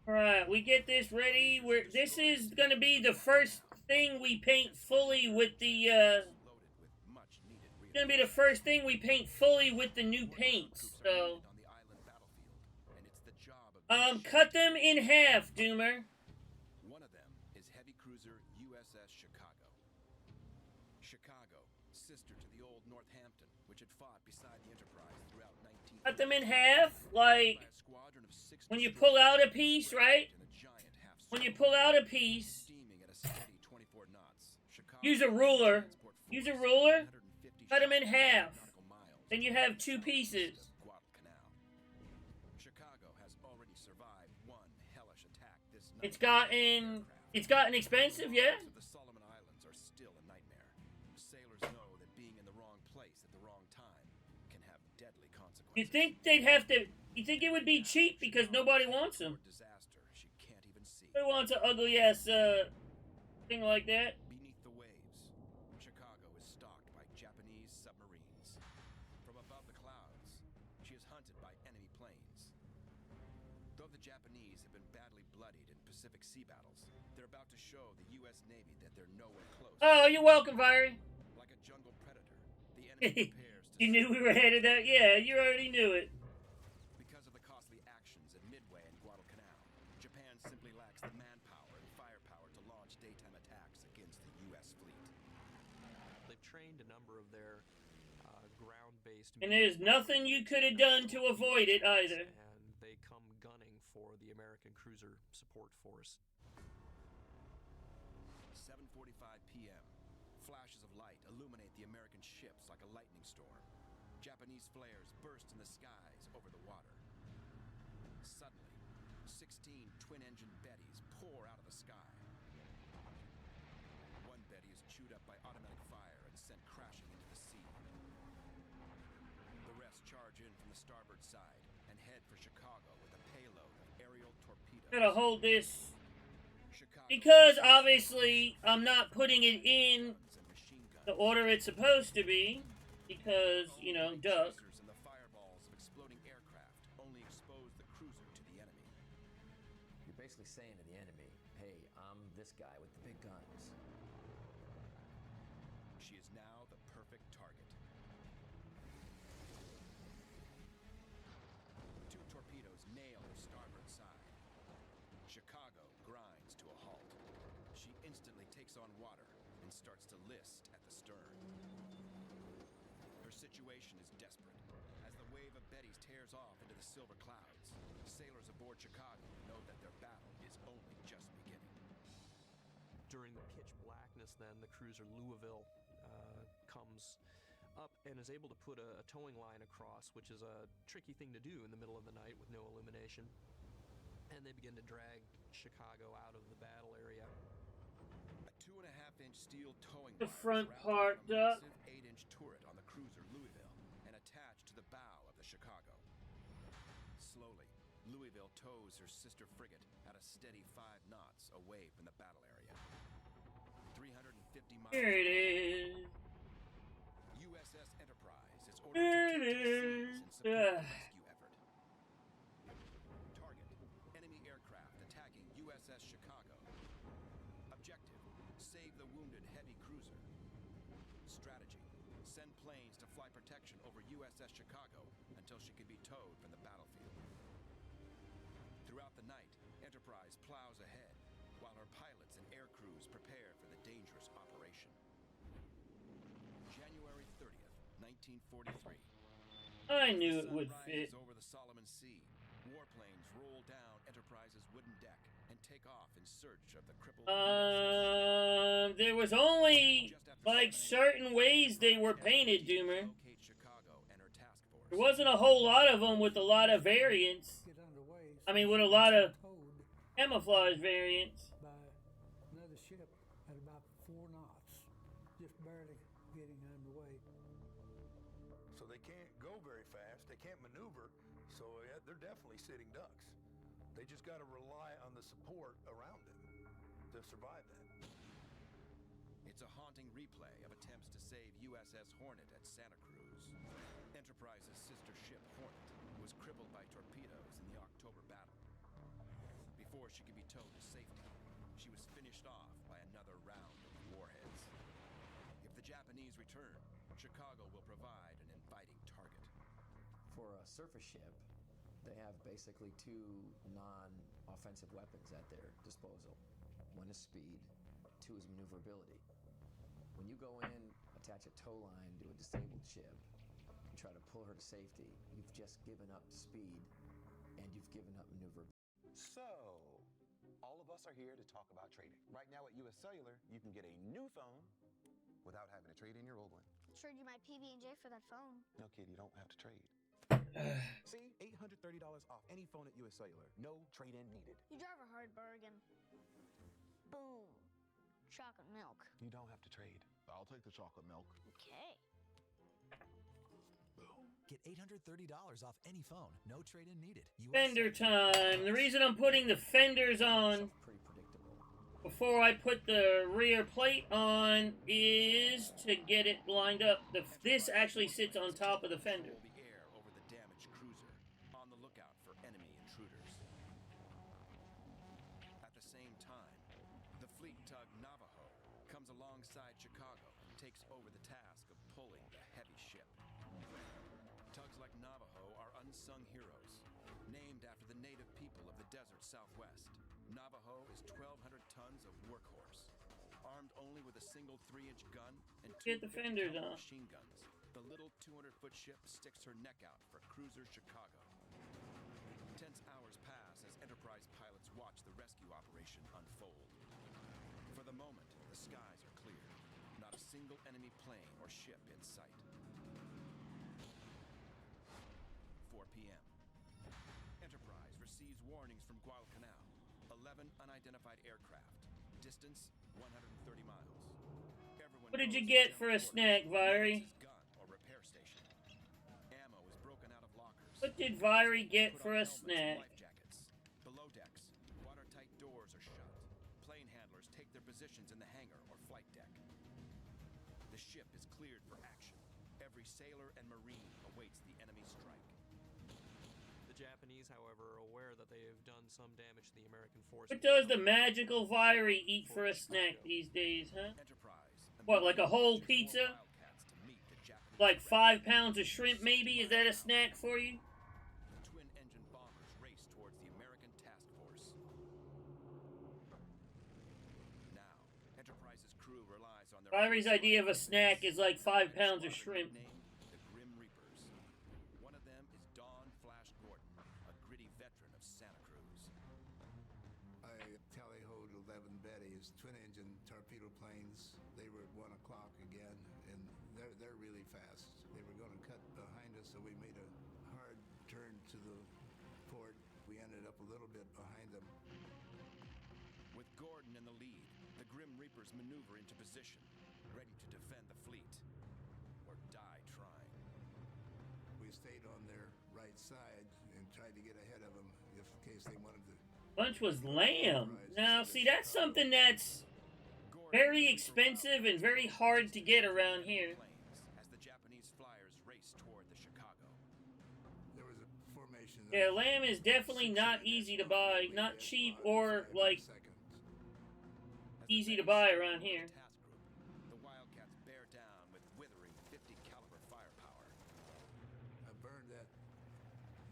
Alright, we get this ready. This is gonna be the first thing we paint fully with the, loaded with much-needed It's gonna be the first thing we paint fully with the new paints, troops are so... needed on the island battlefield, and it's the job of Cut them in half, Doomer. One of them is heavy cruiser USS Chicago. Chicago, sister to the old Northampton, which had fought beside the Enterprise throughout 19... Cut them in half, like... by a squadron of 6 when you pull out a piece, right? and a giant half When you pull out a piece, steaming at a steady 24 knots. Chicago use a ruler. transport Use a force ruler. 150 Cut 'em in half. nautical miles Then you have 2 pieces. of Guadalcanal. Chicago has already survived one hellish attack this night. It's gotten expensive, yeah? The Solomon Islands are still a nightmare. Sailors know that being in the wrong place at the wrong time can have deadly consequences. You think they'd have to... You think it would be cheap because nobody wants them? Or disaster she can't even see. Who wants an ugly-ass, thing like that? Beneath the waves, Chicago is stalked by Japanese submarines. From above the clouds, she is hunted by enemy planes. Though the Japanese have been badly bloodied in Pacific Sea battles, they're about to show the U.S. Navy that they're nowhere close. Oh, you're welcome, Fiery. Like a jungle predator, the enemy prepares to... You knew we were headed that? Yeah, you already knew it. Because of the costly actions at Midway and Guadalcanal, Japan Japan simply lacks the manpower and firepower to launch daytime attacks against the U.S. fleet. They've trained a number of their ground-based... And there's nothing you could have done to avoid it either. And they come gunning for the American cruiser support force. 7:45 p.m. Flashes of light illuminate the American ships like a lightning storm. Japanese flares burst in the skies over the water. Suddenly, 16 twin-engine Bettys pour out of the sky. One Betty is chewed up by automatic fire and sent crashing into the sea. The rest charge in from the starboard side and head for Chicago with a payload of aerial torpedoes. Gotta hold this. Because obviously I'm not putting it in the order it's supposed to be. Because, you know, duh. And the fireballs of exploding aircraft only expose the cruiser to the enemy. You're basically saying to the enemy, hey, I'm this guy with the big guns. She is now the perfect target. 2 torpedoes nail her starboard side. Chicago grinds to a halt. She instantly takes on water and starts to list at the stern. Her situation is desperate. As the wave of Bettys tears off into the silver clouds, sailors aboard Chicago know that their battle is only just beginning. During the pitch blackness then, the cruiser Louisville comes up and is able to put a towing line across, which is a tricky thing to do in the middle of the night with no illumination. And they begin to drag Chicago out of the battle area. A 2.5-inch steel towing The line front is part routed on a up. massive 8-inch turret on the cruiser Louisville and attached to the bow of the Chicago. Slowly, Louisville tows her sister frigate at a steady 5 knots away from the battle area. 350 miles. Here it is. USS Enterprise is ordered to take to the seas and support the rescue effort. Target: enemy aircraft attacking USS Chicago. Objective: save the wounded heavy cruiser. Strategy: send planes to fly protection over USS Chicago until she can be towed from the battlefield. Throughout the night, Enterprise plows ahead, while her pilots and air crews prepare for the dangerous operation. January 30th, 1943. I knew it The sun would rises fit. over the Solomon Sea. Warplanes roll down Enterprise's wooden deck and take off in search of the crippled There was only Just after like 7 a.m., certain ways they were Enterprise painted, continues to Doomer. locate Chicago and her task force. There wasn't a whole lot of them with a lot of variants. Get underway. I mean, with a lot of Towed camouflage variants. by another ship at about 4 knots, just barely getting underway. So they can't go very fast, they can't maneuver, so yeah, they're definitely sitting ducks. They just got to rely on the support around them to survive that. It's a haunting replay of attempts to save USS Hornet at Santa Cruz. Enterprise's sister ship Hornet was crippled by torpedoes in the October battle. Before she could be towed to safety, she was finished off by another round of warheads. If the Japanese return, Chicago will provide an inviting target. For a surface ship, they have basically 2 non-offensive weapons at their disposal. One is speed, 2 is maneuverability. When you go in, attach a tow line to a disabled ship, and try to pull her to safety, you've just given up speed, and you've given up maneuverability. So, all of us are here to talk about trading. Right now at US Cellular, you can get a new phone without having to trade in your old one. Trade you my PB&J for that phone. No, kid, you don't have to trade. See? $830 off any phone at US Cellular. No trade-in needed. You drive a hard bargain. Boom. Chocolate milk. You don't have to trade. I'll take the chocolate milk. Okay. Get $830 off any phone. No trade-in needed. Fender time. The reason I'm putting the fenders on Pretty predictable. before I put the rear plate on is to get it lined up. This actually sits on top of the fender. Control the air over the damaged cruiser, on the lookout for enemy intruders. At the same time, the fleet tug Navajo comes alongside Chicago and takes over the task of pulling the heavy ship. Tugs like Navajo are unsung heroes, named after the native people of the desert Southwest. Navajo is 1,200 tons of workhorse. Armed only with a single 3-inch gun and two Get the fenders 50-caliber on. machine guns, the little 200-foot ship sticks her neck out for cruiser Chicago. Tense hours pass as Enterprise pilots watch the rescue operation unfold. For the moment, the skies are clear. Not a single enemy plane or ship in sight. 4 p.m. Enterprise receives warnings from Guadalcanal. 11 unidentified aircraft. Distance 130 miles. Everyone What did you knows get the for a general snack, quarters Viry? needs his gun or repair station. Ammo is broken out of lockers. What did Viry get Put for on a helmets and snack? life jackets. Below decks, watertight doors are shut. Plane handlers take their positions in the hangar or flight deck. The ship is cleared for action. Every sailor and marine awaits the enemy strike. The Japanese, however, are aware that they have done some damage to the American forces. What does the magical Viry eat for a snack these days, huh? What, like a whole pizza? Like 5 pounds of shrimp, maybe? Is that a snack for you? The twin-engine bombers race towards the American task force. Now, Enterprise's crew relies on their Viry's idea of a snack is like 5 pounds of shrimp. named the Grim Reapers. One of them is Dawn Flash Gordon, a gritty veteran of Santa Cruz. I tally-hoed 11 Bettys, twin-engine torpedo planes. They were at 1 o'clock again, and they're really fast. They were going to cut behind us, so we made a hard turn to the port. We ended up a little bit behind them. With Gordon in the lead, the Grim Reapers maneuver into position, ready to defend the fleet, or die trying. We stayed on their right side and tried to get ahead of them in case they wanted to. Lunch was lamb. Now, see, that's something that's very expensive and very hard to get around here. As the Japanese flyers race toward the Chicago. There was a formation. Yeah, lamb is definitely not easy to buy, not cheap or, like, easy to buy around here. The Wildcats bear down with withering 50 caliber firepower. I burned that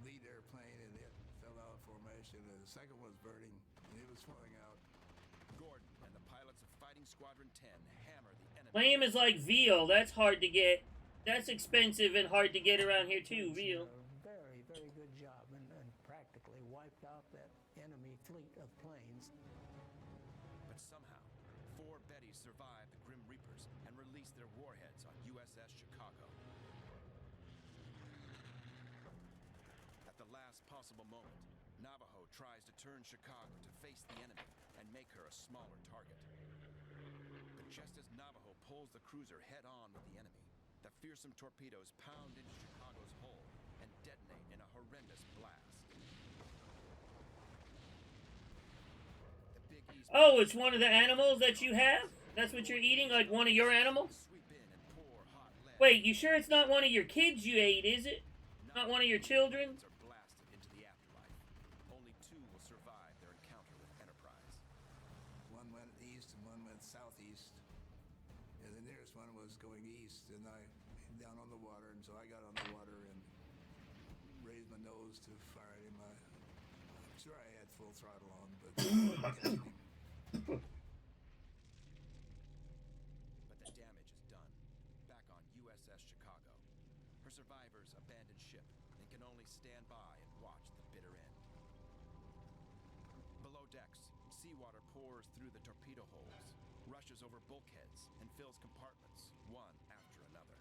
lead airplane and it fell out of formation. And the second one was burning and it was falling out. Gordon and the pilots of Fighting Squadron 10 hammer the enemy. Lamb is like veal. That's hard to get. That's expensive and hard to get around here too, veal. Very, very good job and practically wiped out that enemy fleet of planes. But somehow, 4 Bettys survive the Grim Reapers and release their warheads on USS Chicago. At the last possible moment, Navajo tries to turn Chicago to face the enemy and make her a smaller target. But just as Navajo pulls the cruiser head-on with the enemy, the fearsome torpedoes pound into Chicago's hull and detonate in a horrendous blast. The Big East Oh, it's one of the animals that you have? That's what you're eating? Like one of your animals? sweep in and pour hot lead. Wait, you sure it's not one of your kids you ate, is it? Not one of your children? Are blasted into the afterlife. Only 2 will survive their encounter with Enterprise. One went east and one went southeast. And the nearest one was going east, and I down on the water, and so I got on the water and raised my nose to fire at him. I'm sure I had full throttle on, but But the damage is done. Back on USS Chicago, her survivors abandon ship and can only stand by and watch the bitter end. Below decks, seawater pours through the torpedo holes, rushes over bulkheads, and fills compartments, one after another.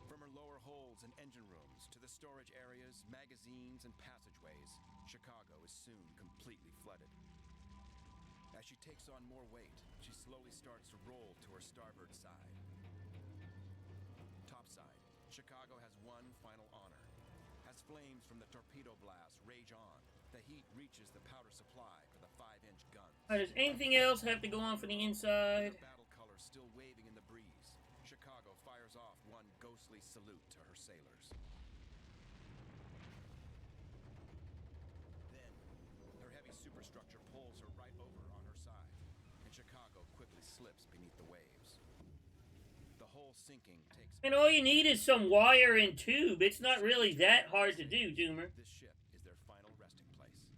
From her lower holds and engine rooms to the storage areas, magazines, and passageways, Chicago is soon completely flooded. As she takes on more weight, she slowly starts to roll to her starboard side. Topside, Chicago has one final honor. As flames from the torpedo blast rage on, the heat reaches the powder supply for the 5-inch guns. Does anything else have to go on for the inside? The battle colors still waving in the breeze, Chicago fires off one ghostly salute to her sailors. Then, her heavy superstructure pulls her right over on her side, and Chicago quickly slips beneath the waves. The whole sinking takes... And all you need is some wire and tube. It's not really that hard to do, Doomer. This ship is their final resting place.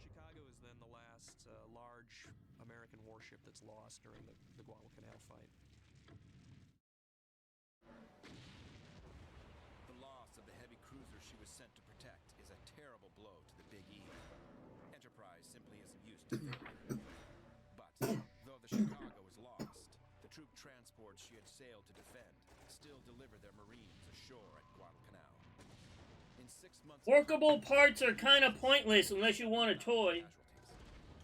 Chicago is then the last large American warship that's lost during the Guadalcanal fight. The loss of the heavy cruiser she was sent to protect is a terrible blow to the Big E. Enterprise simply isn't used to failure. But, though the Chicago was lost, the troop transports she had sailed to defend still delivered their Marines ashore at Guadalcanal. In 6 months... Workable parts are kind of pointless unless you want a toy.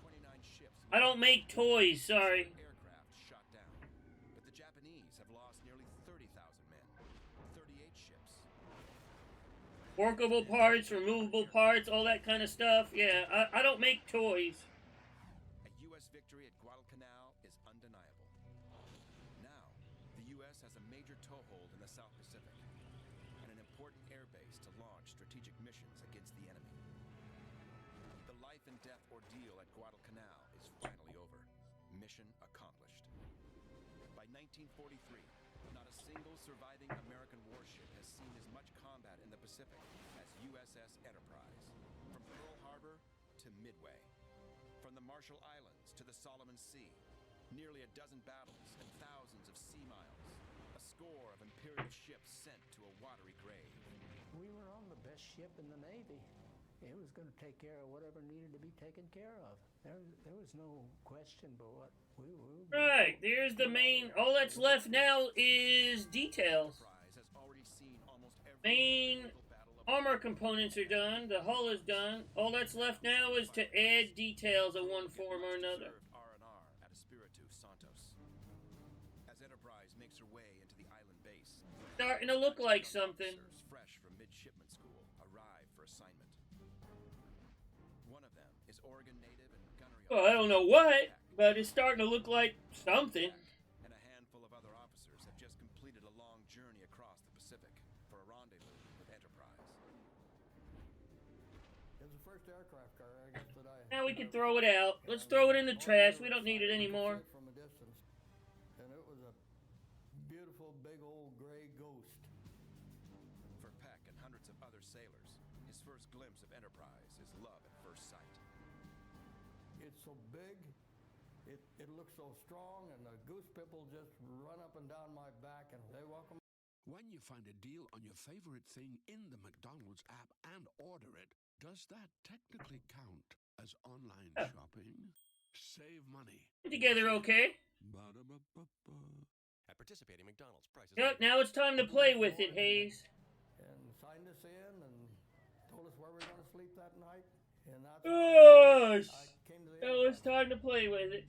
29 ships... I don't make toys, sorry. ...aircraft shot down. But the Japanese have lost nearly 30,000 men. 38 ships. Workable parts, removable parts, all that kind of stuff. Yeah, I don't make toys. A U.S. victory at Guadalcanal is undeniable. Now, the U.S. has a major toehold in the South Pacific and an important airbase to launch strategic missions against the enemy. The life and death ordeal at Guadalcanal is finally over. Mission accomplished. By 1943, not a single surviving American warship has seen as much combat in the Pacific as USS Enterprise. From Pearl Harbor to Midway. From the Marshall Islands to the Solomon Sea. Nearly a dozen battles and thousands of sea miles. A score of Imperial ships sent to a watery grave. We were on the best ship in the Navy. It was going to take care of whatever needed to be taken care of. There was no question but what we were. Right, there's the main. All that's left now is details. Enterprise has already seen almost every Main battle of armor components are done. The hull is done. All that's left now is to add details of one form or another. R&R at Espiritu Santos. As Enterprise makes her way into the island base, Starting to look like something. officers fresh from midshipman school arrive for assignment. One of them is Oregon native and gunnery Well, I don't know what, but it's starting to look like something. and a handful of other officers have just completed a long journey across the Pacific for a rendezvous with Enterprise. It was the first aircraft carrier, I guess, that I... Now we can throw it out. Let's throw it in the trash. We don't need it anymore. From a distance, and it was a beautiful, big old gray ghost. For Peck and hundreds of other sailors, his first glimpse of Enterprise is love at first sight. It's so big, it looks so strong, and the goose pimple just run up and down my back, and they welcome. When you find a deal on your favorite thing in the McDonald's app and order it, does that technically count as online shopping? Save money. Together, okay? Ba-da-ba-ba-ba. At participating McDonald's, prices. Yep, now it's time to play with it, Hayes. And signed us in and told us where we were going to sleep that night. And that's Oh, I came to the now it's time to play with it.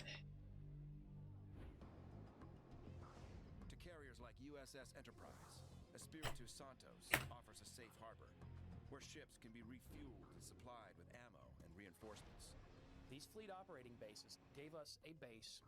To carriers like USS Enterprise, Espiritu Santos offers a safe harbor where ships can be refueled and supplied with ammo and reinforcements. These fleet operating bases gave us a base